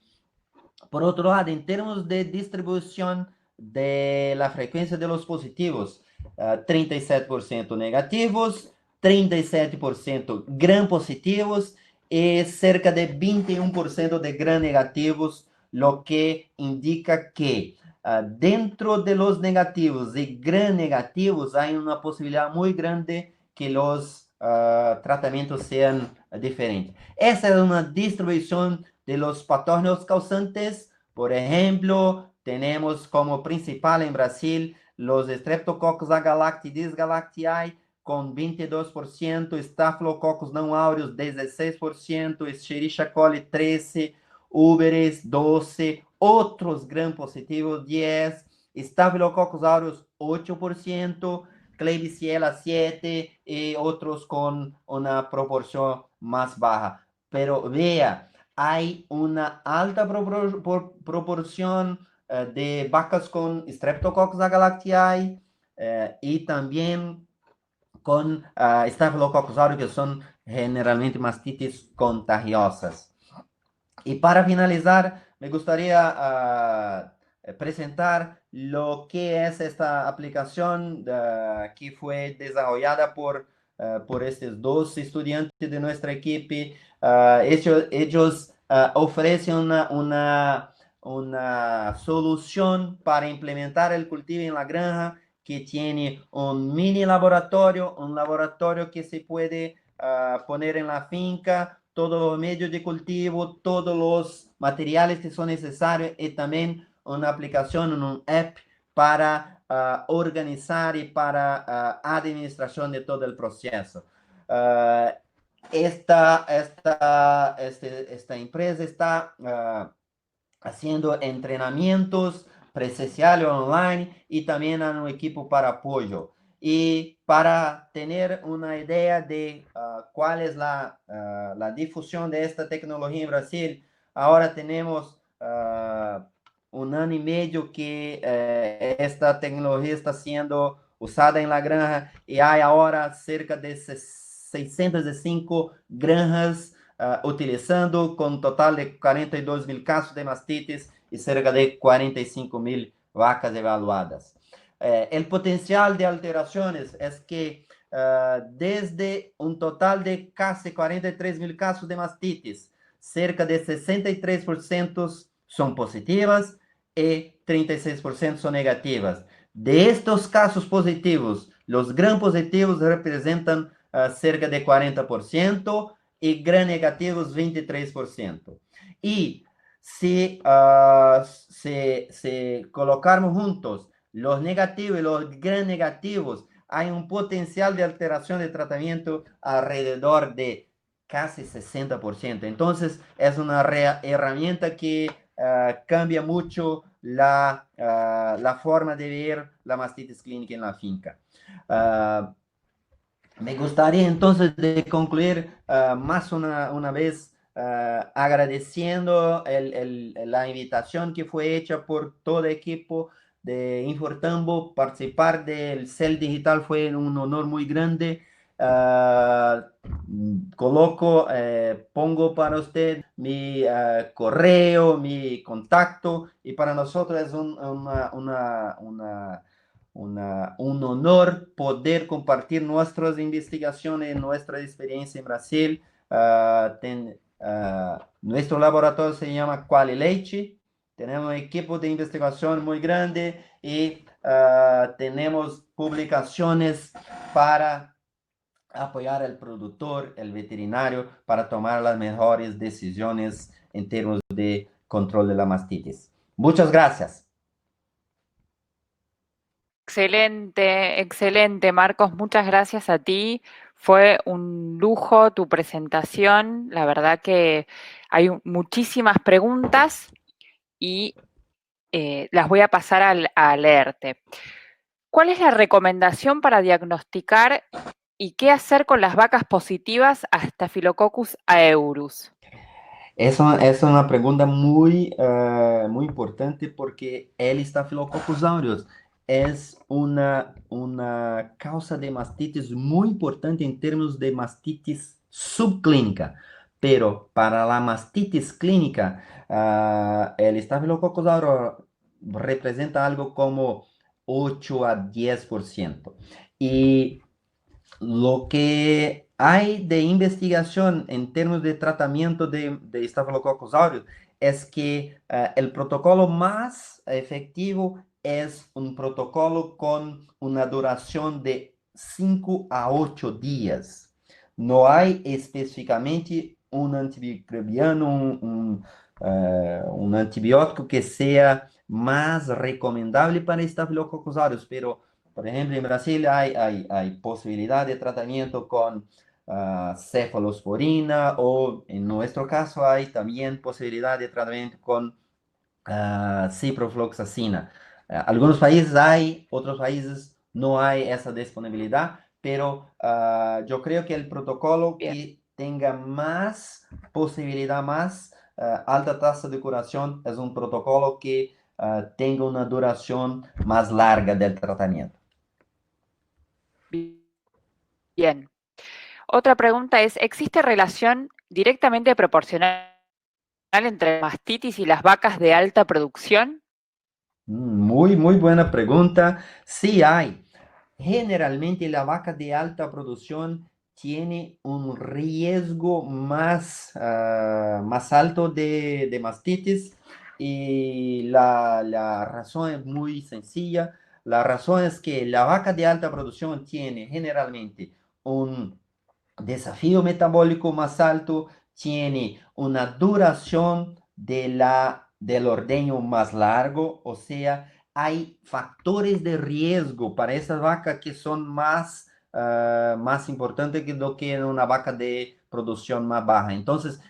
Por otro lado, en términos de distribución de la frecuencia de los positivos, 37% negativos, 37% gran positivos y cerca de 21% de gran negativos, lo que indica que dentro de los negativos y gran negativos hay una posibilidad muy grande que los tratamientos sean diferentes. Esa es una distribución de los patógenos causantes. Por ejemplo, tenemos como principal en Brasil los Streptococcus agalactidis galactiae con 22%, Staphylococcus não aureus 16%, Escherichia coli 13%, Uberes 12%, outros gram positivos 10%, Staphylococcus aureus 8%, Klebsiella 7% y otros con una proporción más baja. Pero vea, hay una alta proporción de vacas con Streptococcus agalactiae y también con Staphylococcus aureus, que son generalmente mastitis contagiosas. Y para finalizar, me gustaría presentar lo que es esta aplicación que fue desarrollada por estos dos estudiantes de nuestra equipo. Ellos ofrecen una solución para implementar el cultivo en la granja que tiene un mini laboratorio, un laboratorio que se puede poner en la finca, todos los medios de cultivo, todos los materiales que son necesarios y también una aplicación, un app para organizar y para administración de todo el proceso. Esta empresa está haciendo entrenamientos presenciales online y también a un equipo para apoyo. Y para tener una idea de cuál es la difusión de esta tecnología en Brasil, ahora tenemos un año y medio que esta tecnología está siendo usada en la granja y hay ahora cerca de 605 granjas utilizando, con un total de 42.000 casos de mastitis y cerca de 45.000 vacas evaluadas. El potencial de alteraciones es que desde un total de casi 43.000 casos de mastitis, cerca de 63% son positivas y 36% son negativas. De estos casos positivos, los gran positivos representan cerca de 40%, y gran negativos 23%. Y si colocarmos juntos los negativos y los gran negativos, hay un potencial de alteración de tratamiento alrededor de casi 60%. Entonces, es una herramienta que cambia mucho la forma de ver la mastitis clínica en la finca. Me gustaría entonces de concluir más una vez agradeciendo la invitación que fue hecha por todo el equipo de Infortambo. Participar del CEL Digital fue un honor muy grande. Pongo para usted mi correo, mi contacto, y para nosotros es un honor poder compartir nuestras investigaciones, nuestra experiencia en Brasil. Nuestro laboratorio se llama Qualileite. Tenemos un equipo de investigación muy grande y tenemos publicaciones para apoyar al productor, el veterinario, para tomar las mejores decisiones en términos de control de la mastitis. Muchas gracias. Excelente, excelente, Marcos. Muchas gracias a ti. Fue un lujo tu presentación. La verdad que hay muchísimas preguntas y las voy a pasar a leerte. ¿Cuál es la recomendación para diagnosticar y qué hacer con las vacas positivas a Staphylococcus aureus? Esa es una pregunta muy, muy importante porque el Staphylococcus aureus es una causa de mastitis muy importante en términos de mastitis subclínica. Pero para la mastitis clínica, el Staphylococcus aureus representa algo como 8 a 10%. Y lo que hay de investigación en términos de tratamiento de Staphylococcus aureus es que el protocolo más efectivo es un protocolo con una duración de 5 a 8 días. No hay específicamente un antimicrobiano, un antibiótico que sea más recomendable para Staphylococcus aureus, pero por ejemplo, en Brasil hay posibilidad de tratamiento con cefalosporina o en nuestro caso hay también posibilidad de tratamiento con ciprofloxacina. Algunos países hay, otros países no hay esa disponibilidad, pero yo creo que el protocolo Bien, que tenga más posibilidad, más alta tasa de curación es un protocolo que tenga una duración más larga del tratamiento. bien. Otra pregunta es, ¿existe relación directamente proporcional entre mastitis y las vacas de alta producción? Muy, muy buena pregunta. Sí hay. Generalmente la vaca de alta producción tiene un riesgo más alto de mastitis y la razón es muy sencilla. La razón es que la vaca de alta producción tiene generalmente un desafío metabólico más alto, tiene una duración del ordeño más largo, o sea, hay factores de riesgo para esas vacas que son más importantes que lo que en una vaca de producción más baja. Entonces,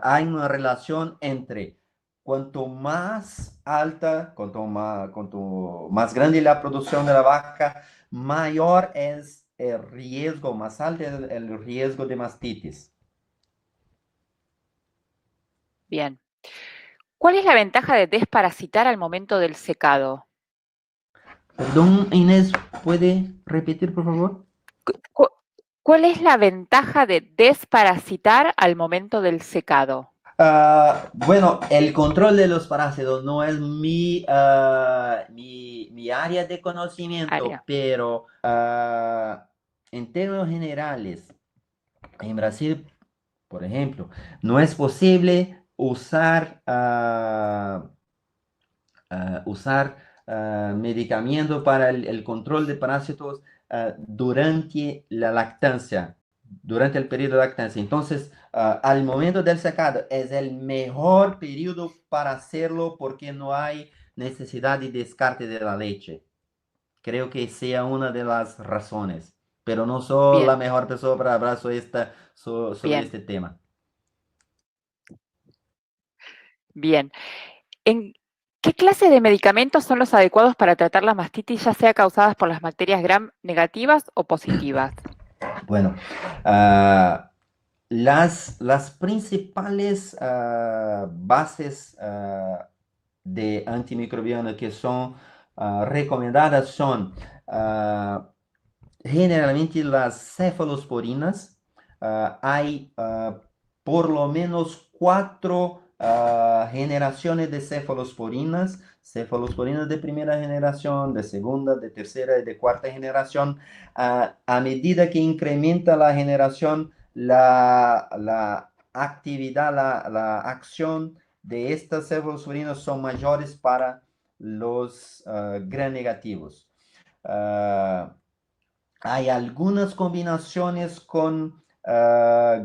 hay una relación entre cuanto más alta, cuanto más grande la producción de la vaca, mayor es el riesgo, más alto es el riesgo de mastitis. Bien. ¿Cuál es la ventaja de desparasitar al momento del secado? Perdón, Inés, ¿puede repetir, por favor? Cu- ¿Cuál es la ventaja de desparasitar al momento del secado? Bueno, el control de los parásitos no es mi área de conocimiento, Área. pero en términos generales, en Brasil, por ejemplo, no es posible usar medicamento para el control de parásitos durante la lactancia, durante el periodo de lactancia. Entonces, al momento del secado es el mejor periodo para hacerlo porque no hay necesidad de descarte de la leche. Creo que sea una de las razones, pero no soy la Bien, mejor persona para hablar sobre bien, este tema. bien. ¿En qué clase de medicamentos son los adecuados para tratar las mastitis, ya sea causadas por las bacterias gram negativas o positivas? Bueno, ah, las principales bases de antimicrobiano que son recomendadas son generalmente las cefalosporinas. Hay por lo menos cuatro generaciones de cefalosporinas de primera generación, de segunda, de tercera y de cuarta generación. A medida que incrementa la generación, la actividad, la acción de estas cefalosporinas son mayores para los gram negativos. Hay algunas combinaciones con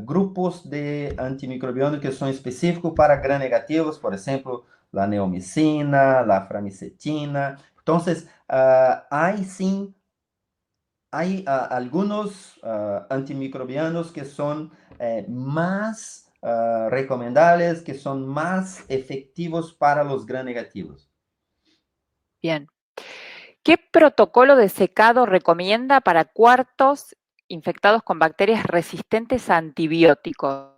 grupos de antimicrobianos que son específicos para gram negativos, por ejemplo, la neomicina, la framicetina. Entonces, hay algunos antimicrobianos que son más recomendables, que son más efectivos para los gram negativos. Bien. ¿Qué protocolo de secado recomienda para cuartos infectados con bacterias resistentes a antibióticos?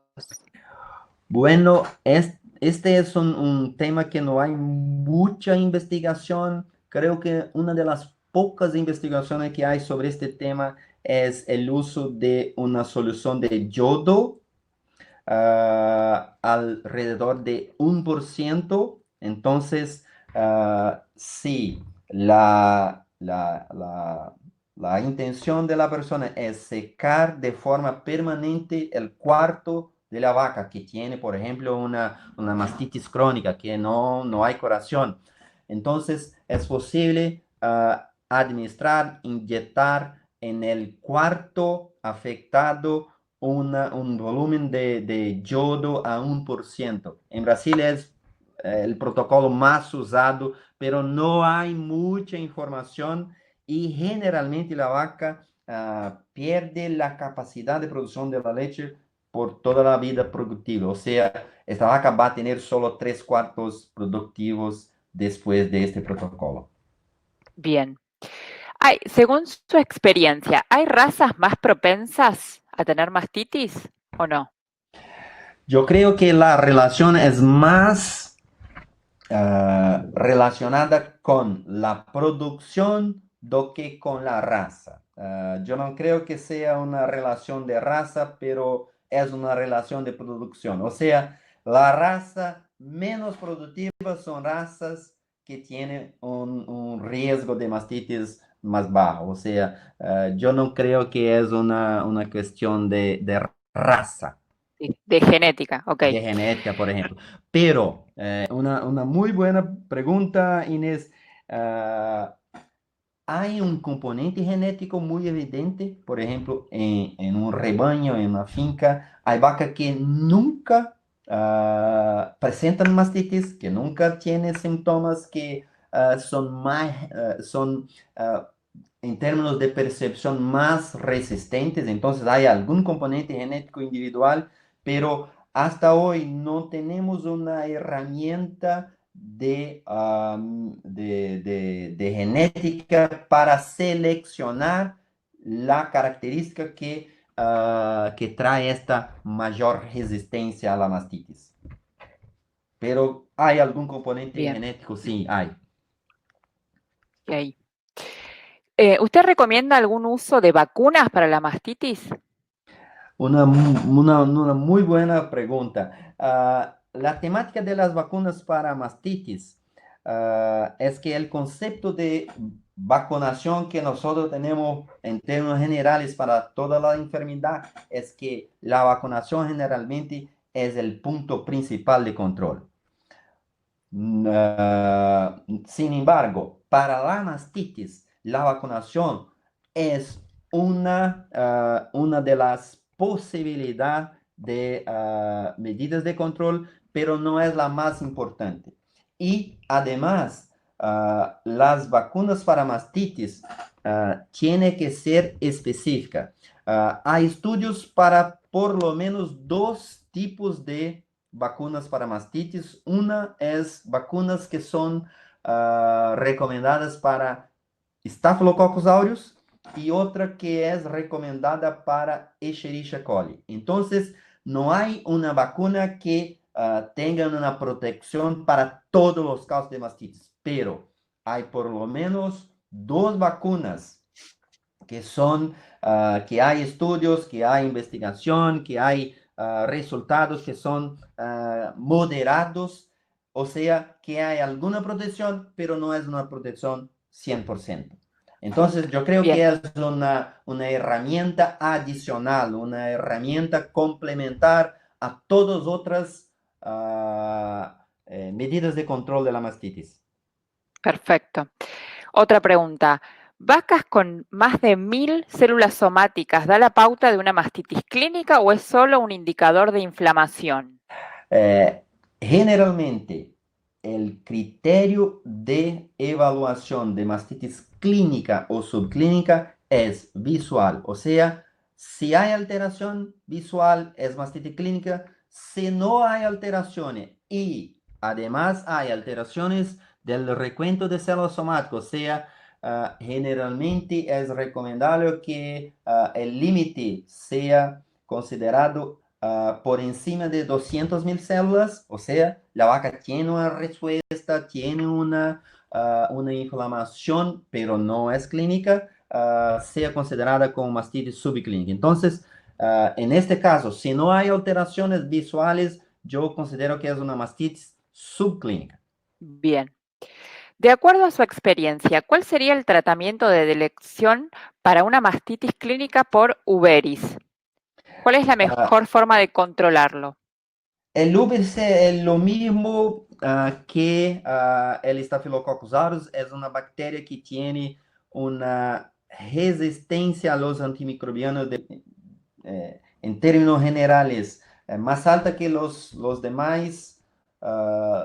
Bueno, este es un tema que no hay mucha investigación. Creo que una de las pocas investigaciones que hay sobre este tema es el uso de una solución de yodo, alrededor de 1%. Entonces, sí, la intención de la persona es secar de forma permanente el cuarto de la vaca que tiene, por ejemplo, una mastitis crónica, que no hay curación. Entonces, es posible administrar, inyectar en el cuarto afectado un volumen de yodo a 1%. En Brasil es el protocolo más usado, pero no hay mucha información y generalmente la vaca pierde la capacidad de producción de la leche por toda la vida productiva. O sea, esta vaca va a tener solo 3/4 productivos después de este protocolo. Bien. Según su experiencia, ¿hay razas más propensas a tener mastitis o no? Yo creo que la relación es más relacionada con la producción do que con la raza. Yo no creo que sea una relación de raza, pero es una relación de producción. O sea, la raza menos productiva son razas que tienen un riesgo de mastitis más bajo. O sea, yo no creo que es una cuestión de raza. De genética, ok. De genética, por ejemplo. Pero una muy buena pregunta, Inés. Ah, hay un componente genético muy evidente, por ejemplo, en un rebaño, en una finca, hay vacas que nunca presentan mastitis, que nunca tienen síntomas que son más, son ah, en términos de percepción más resistentes. Entonces hay algún componente genético individual, pero hasta hoy no tenemos una herramienta de genética para seleccionar la característica que trae esta mayor resistencia a la mastitis. Pero hay algún componente Bien, genético, sí, hay. ok. ¿Usted recomienda algún uso de vacunas para la mastitis? Una muy buena pregunta. La temática de las vacunas para mastitis es que el concepto de vacunación que nosotros tenemos en términos generales para toda la enfermedad es que la vacunación generalmente es el punto principal de control. Sin embargo, para la mastitis, la vacunación es una de las posibilidades de medidas de control, pero no es la más importante. Y además, las vacunas para mastitis tienen que ser específicas. Hay estudios para por lo menos dos tipos de vacunas para mastitis. Una es vacunas que son recomendadas para Staphylococcus aureus y otra que es recomendada para Escherichia coli. Entonces, no hay una vacuna que tenga una protección para todos los casos de mastitis, pero hay por lo menos dos vacunas que son, que hay estudios, que hay investigación, que hay resultados que son moderados, o sea, que hay alguna protección, pero no es una protección 100%. Entonces, yo creo Bien, que es una herramienta adicional, una herramienta complementar a todas otras medidas de control de la mastitis. perfecto. Otra pregunta. ¿Vacas con más de 1000 células somáticas da la pauta de una mastitis clínica o es solo un indicador de inflamación? Eh, Generalmente, el criterio de evaluación de mastitis clínica o subclínica es visual, o sea, si hay alteración visual es mastitis clínica, si no hay alteraciones y además hay alteraciones del recuento de células somáticas, o sea, generalmente es recomendable que el límite sea considerado por encima de 200.000 células, o sea, la vaca tiene una respuesta, tiene una inflamación, pero no es clínica, sea considerada como mastitis subclínica. Entonces, en este caso, si no hay alteraciones visuales, yo considero que es una mastitis subclínica. Bien. De acuerdo a su experiencia, ¿cuál sería el tratamiento de elección para una mastitis clínica por uveris? ¿Cuál es la Uh, mejor forma de controlarlo? El VC es lo mismo que el Staphylococcus aureus, es una bacteria que tiene una resistencia a los antimicrobianos en términos generales más alta que los demás,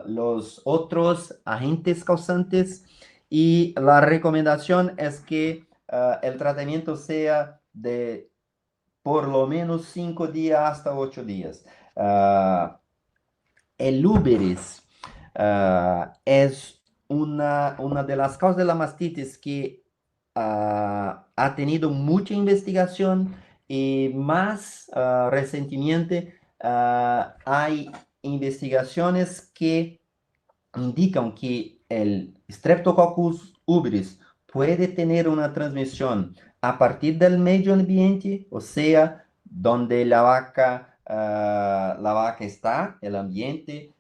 los otros agentes causantes. Y la recomendación es que el tratamiento sea de por lo menos 5 días hasta 8 días. Uh, el úberes es una de las causas de la mastitis que ha tenido mucha investigación y más recientemente hay investigaciones que indican que el Streptococcus uberis puede tener una transmisión a partir del medio ambiente, o sea, donde la vaca está, el ambiente,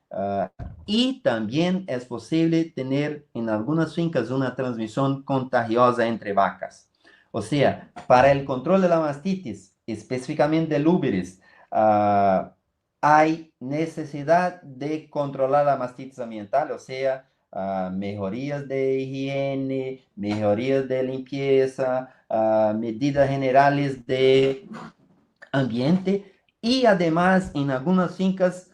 y también es posible tener en algunas fincas una transmisión contagiosa entre vacas. O sea, para el control de la mastitis, específicamente el uberis, hay necesidad de controlar la mastitis ambiental, o sea, mejorías de higiene, mejorías de limpieza, medidas generales de ambiente y además en algunas fincas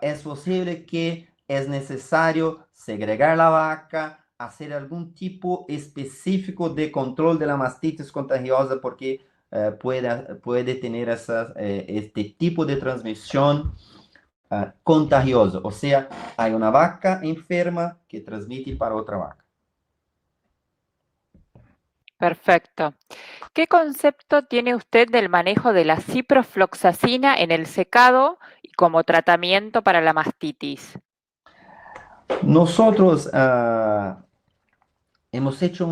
es posible que es necesario segregar la vaca, hacer algún tipo específico de control de la mastitis contagiosa porque puede tener este tipo de transmisión contagiosa. O sea, hay una vaca enferma que transmite para otra vaca. Perfecto. ¿Qué concepto tiene usted del manejo de la ciprofloxacina en el secado y como tratamiento para la mastitis? Nosotros hemos hecho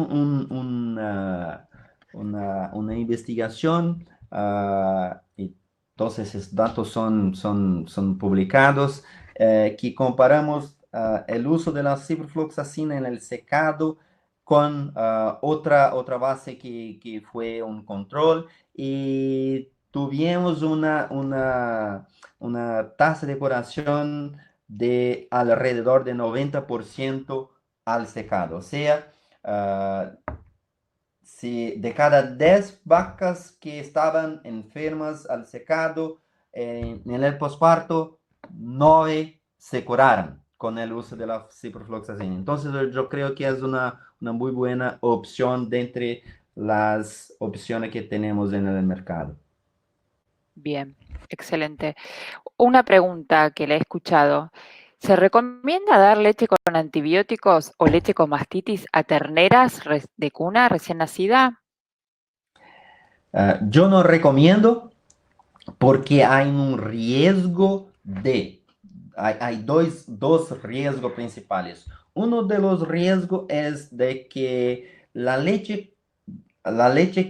una investigación, y entonces esos datos son publicados, que comparamos el uso de la ciprofloxacina en el secado con otra base que fue un control y tuvimos una tasa de curación de alrededor de 90% al secado. O sea, si de cada 10 vacas que estaban enfermas al secado en el posparto, 9 se curaron con el uso de la ciprofloxacina. Entonces yo creo que es una muy buena opción de entre las opciones que tenemos en el mercado. Bien, excelente. Una pregunta que le he escuchado. ¿Se recomienda dar leche con antibióticos o leche con mastitis a terneras de cuna recién nacida? Yo no recomiendo porque hay un riesgo hay dos riesgos principales. Uno de los riesgos es de que la leche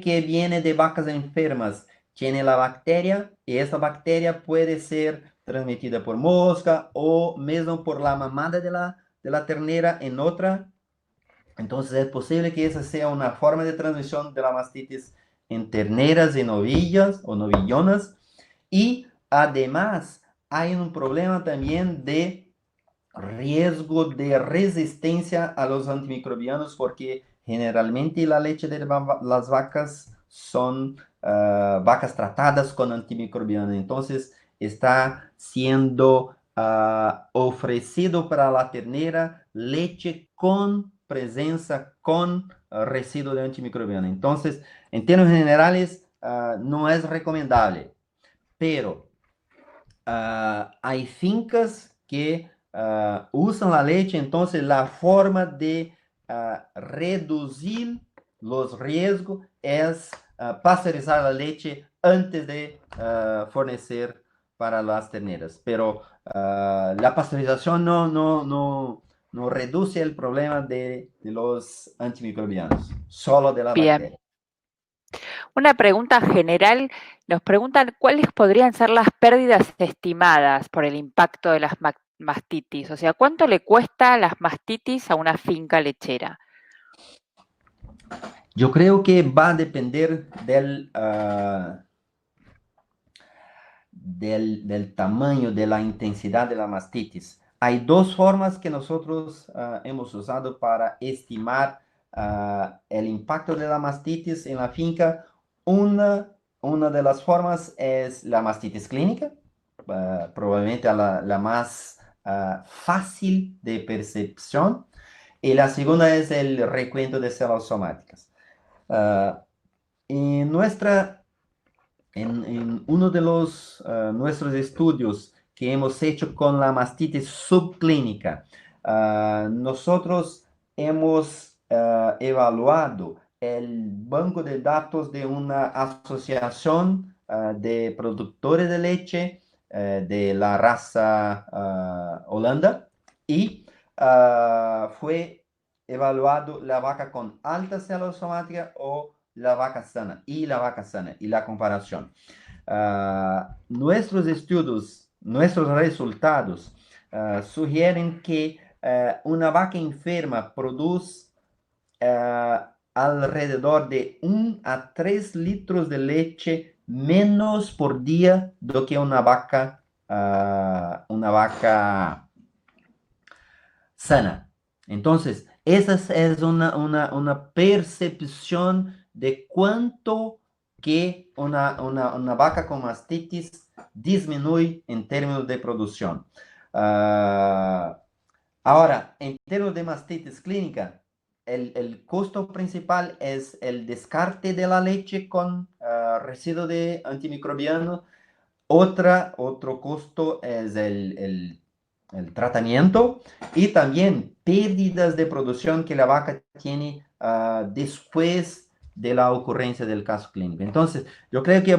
que viene de vacas enfermas tiene la bacteria y esa bacteria puede ser transmitida por mosca o mismo por la mamada de la ternera en otra. Entonces es posible que esa sea una forma de transmisión de la mastitis en terneras y novillas o novillonas. Y además hay un problema también de riesgo de resistencia a los antimicrobianos porque generalmente la leche de las vacas son vacas tratadas con antimicrobianos. Entonces está siendo ofrecido para la ternera leche con presencia, con residuo de antimicrobiano. Entonces, en términos generales, no es recomendable, pero hay fincas que usan la leche, entonces la forma de reducir los riesgos es pasteurizar la leche antes de fornecer para las terneras. Pero la pasteurización no reduce el problema de los antimicrobianos, solo de la Bien. bacteria. Una pregunta general, nos preguntan cuáles podrían ser las pérdidas estimadas por el impacto de las mastitis, o sea, ¿cuánto le cuesta las mastitis a una finca lechera? Yo creo que va a depender del tamaño, de la intensidad de la mastitis. Hay dos formas que nosotros hemos usado para estimar el impacto de la mastitis en la finca. Una de las formas es la mastitis clínica, probablemente la más fácil de percepción, y la segunda es el recuento de células somáticas. En en uno de nuestros estudios que hemos hecho con la mastitis subclínica, nosotros hemos evaluado el banco de datos de una asociación de productores de leche de la raza Holanda y fue evaluado la vaca con alta célula somática o la vaca sana y la vaca sana y la comparación. Nuestros estudios, nuestros resultados sugieren que una vaca enferma produce alrededor de 1 a 3 litros de leche menos por día do que una vaca sana. Entonces, esa es una percepción de cuánto que una vaca con mastitis disminuye en términos de producción. Ahora, en términos de mastitis clínica, el costo principal es el descarte de la leche con residuo de antimicrobiano. Otro costo es el tratamiento y también pérdidas de producción que la vaca tiene después de la ocurrencia del caso clínico. Entonces, yo creo que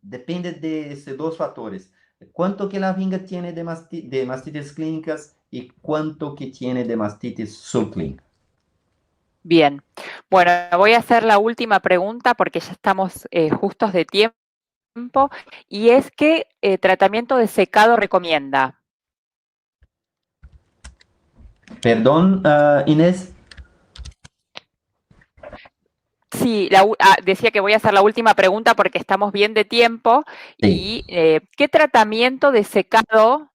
depende de esos dos factores. Cuánto que la finca tiene de mastitis clínicas y cuánto que tiene de mastitis subclínica. Bien, bueno, voy a hacer la última pregunta porque ya estamos justos de tiempo, y es ¿qué tratamiento de secado recomienda? Perdón, Inés. Sí, decía que voy a hacer la última pregunta porque estamos bien de tiempo. Sí. Y ¿qué tratamiento de secado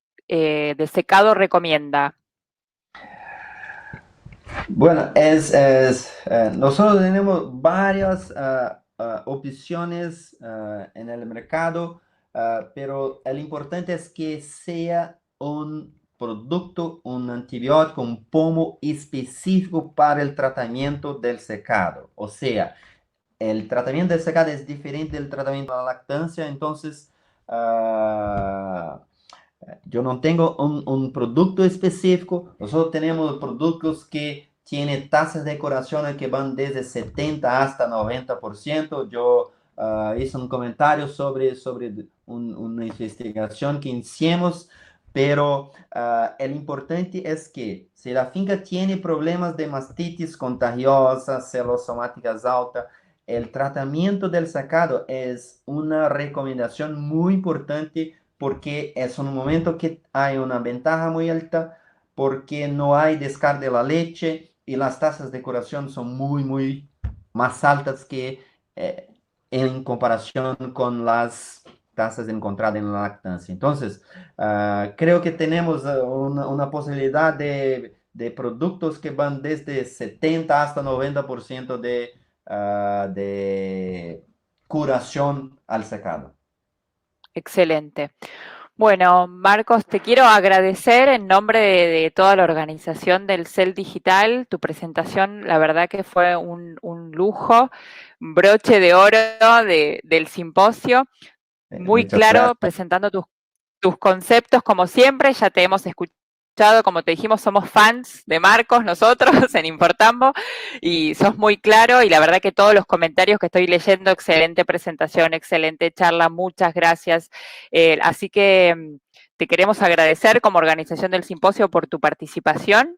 recomienda? Bueno, nosotros tenemos varias opciones en el mercado, pero el importante es que sea un producto, un antibiótico, un pomo específico para el tratamiento del secado. O sea, el tratamiento del secado es diferente del tratamiento de la lactancia, entonces yo no tengo un producto específico. Nosotros tenemos productos que tienen tasas de curación que van desde 70 hasta 90%. Yo hice un comentario sobre una investigación que hicimos, pero el importante es que si la finca tiene problemas de mastitis contagiosa, células somáticas altas, el tratamiento del sacado es una recomendación muy importante porque es un momento que hay una ventaja muy alta porque no hay descarte de la leche y las tasas de curación son muy más altas que en comparación con las tasas encontradas en la lactancia. Entonces, creo que tenemos una posibilidad de productos que van desde 70 hasta 90% de curación al secado. Excelente. Bueno, Marcos, te quiero agradecer en nombre de toda la organización del CEL Digital. Tu presentación, la verdad que fue un lujo, un broche de oro del simposio. Muy Muchas claro, gracias. presentando tus conceptos como siempre. Ya te hemos escuchado, como te dijimos, somos fans de Marcos nosotros en Importambo y sos muy claro y la verdad que todos los comentarios que estoy leyendo, excelente presentación, excelente charla, muchas gracias. Así que te queremos agradecer como organización del simposio por tu participación.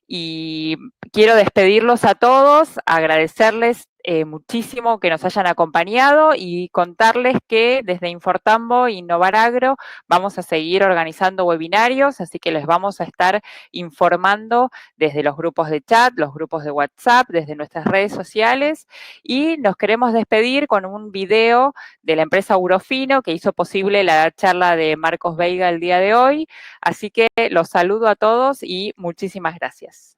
Y quiero despedirlos a todos, agradecerles muchísimo que nos hayan acompañado y contarles que desde Infortambo e Innovar Agro vamos a seguir organizando webinarios, así que les vamos a estar informando desde los grupos de chat, los grupos de WhatsApp, desde nuestras redes sociales y nos queremos despedir con un video de la empresa Urofino que hizo posible la charla de Marcos Veiga el día de hoy, así que los saludo a todos y muchísimas gracias.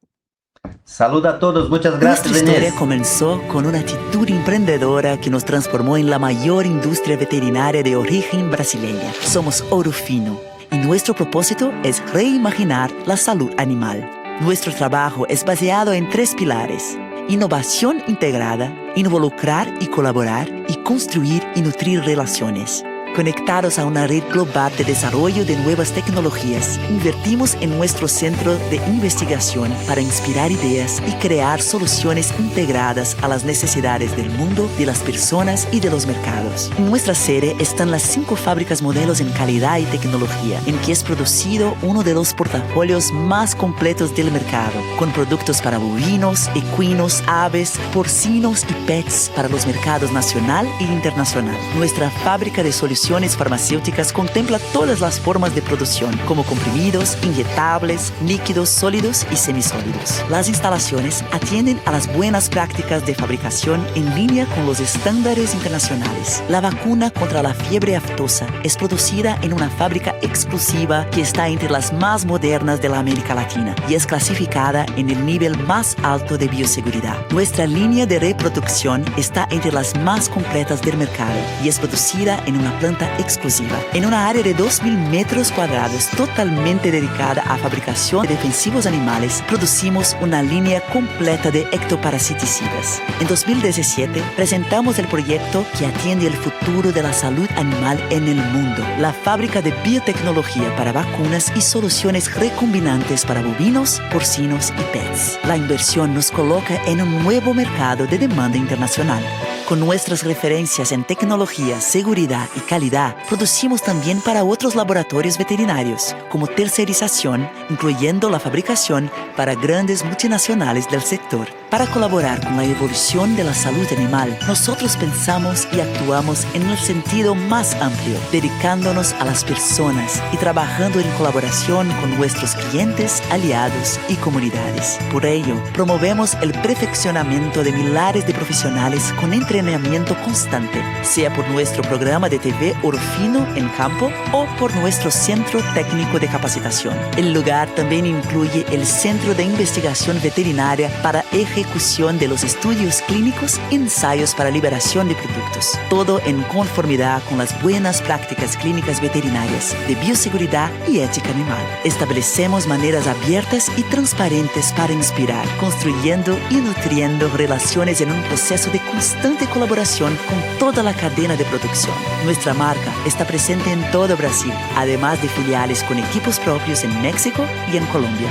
Saluda a todos, muchas gracias. Nuestra historia Inés. comenzó con una actitud emprendedora que nos transformó en la mayor industria veterinaria de origen brasileña. Somos Urofino y nuestro propósito es reimaginar la salud animal. Nuestro trabajo es baseado en 3 pilares: innovación integrada, involucrar y colaborar, y construir y nutrir relaciones. Conectados a una red global de desarrollo de nuevas tecnologías, invertimos en nuestro centro de investigación para inspirar ideas y crear soluciones integradas a las necesidades del mundo, de las personas y de los mercados. En nuestra sede están las 5 fábricas modelos en calidad y tecnología, en que es producido uno de los portafolios más completos del mercado, con productos para bovinos, equinos, aves, porcinos y pets para los mercados nacional e internacional. Nuestra fábrica de soluciones farmacéuticas contempla todas las formas de producción, como comprimidos, inyectables, líquidos, sólidos y semisólidos. Las instalaciones atienden a las buenas prácticas de fabricación en línea con los estándares internacionales. La vacuna contra la fiebre aftosa es producida en una fábrica exclusiva que está entre las más modernas de la América Latina y es clasificada en el nivel más alto de bioseguridad. Nuestra línea de reproducción está entre las más completas del mercado y es producida en una planta exclusiva, en una área de 2.000 metros cuadrados totalmente dedicada a fabricación de defensivos animales. Producimos una línea completa de ectoparasiticidas. En 2017 presentamos el proyecto que atiende el futuro de la salud animal en el mundo, la fábrica de biotecnología para vacunas y soluciones recombinantes para bovinos, porcinos y pets. La inversión nos coloca en un nuevo mercado de demanda internacional. Con nuestras referencias en tecnología, seguridad y calidad, producimos también para otros laboratorios veterinarios, como tercerización, incluyendo la fabricación para grandes multinacionales del sector. Para colaborar con la evolución de la salud animal, nosotros pensamos y actuamos en el sentido más amplio, dedicándonos a las personas y trabajando en colaboración con nuestros clientes, aliados y comunidades. Por ello, promovemos el perfeccionamiento de millares de profesionales con entrenamiento constante, sea por nuestro programa de TV Urofino en campo o por nuestro centro técnico de capacitación. El lugar también incluye el Centro de Investigación Veterinaria para ejecución de los estudios clínicos y ensayos para liberación de productos. Todo en conformidad con las buenas prácticas clínicas veterinarias de bioseguridad y ética animal. Establecemos maneras abiertas y transparentes para inspirar, construyendo y nutriendo relaciones en un proceso de constante colaboración con toda la cadena de producción. Nuestra marca está presente en todo Brasil, además de filiales con equipos propios en México y en Colombia.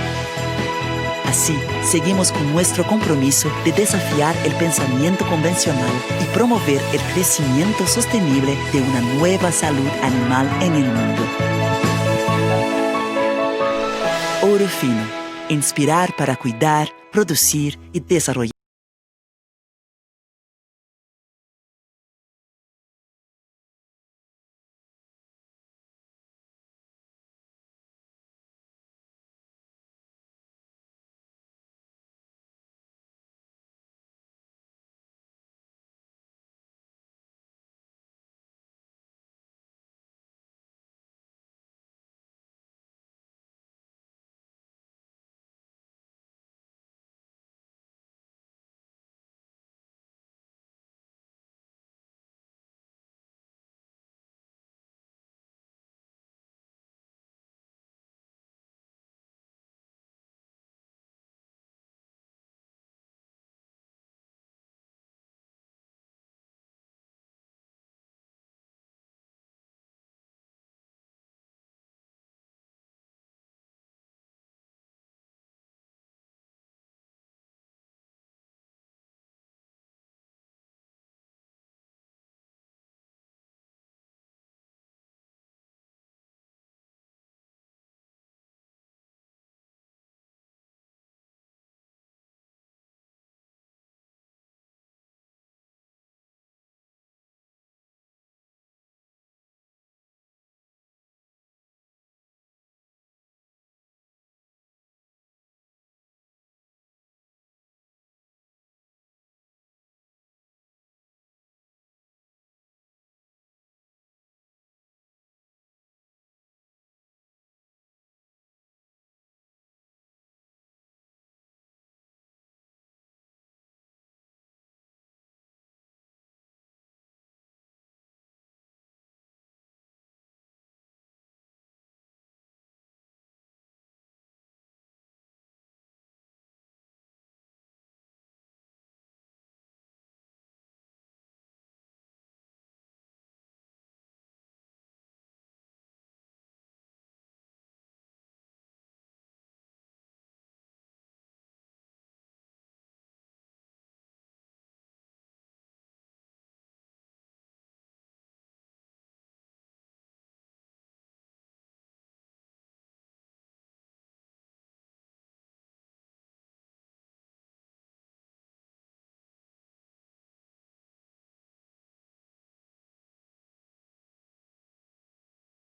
Así, seguimos con nuestro compromiso de desafiar el pensamiento convencional y promover el crecimiento sostenible de una nueva salud animal en el mundo. Urofino, inspirar para cuidar, producir y desarrollar.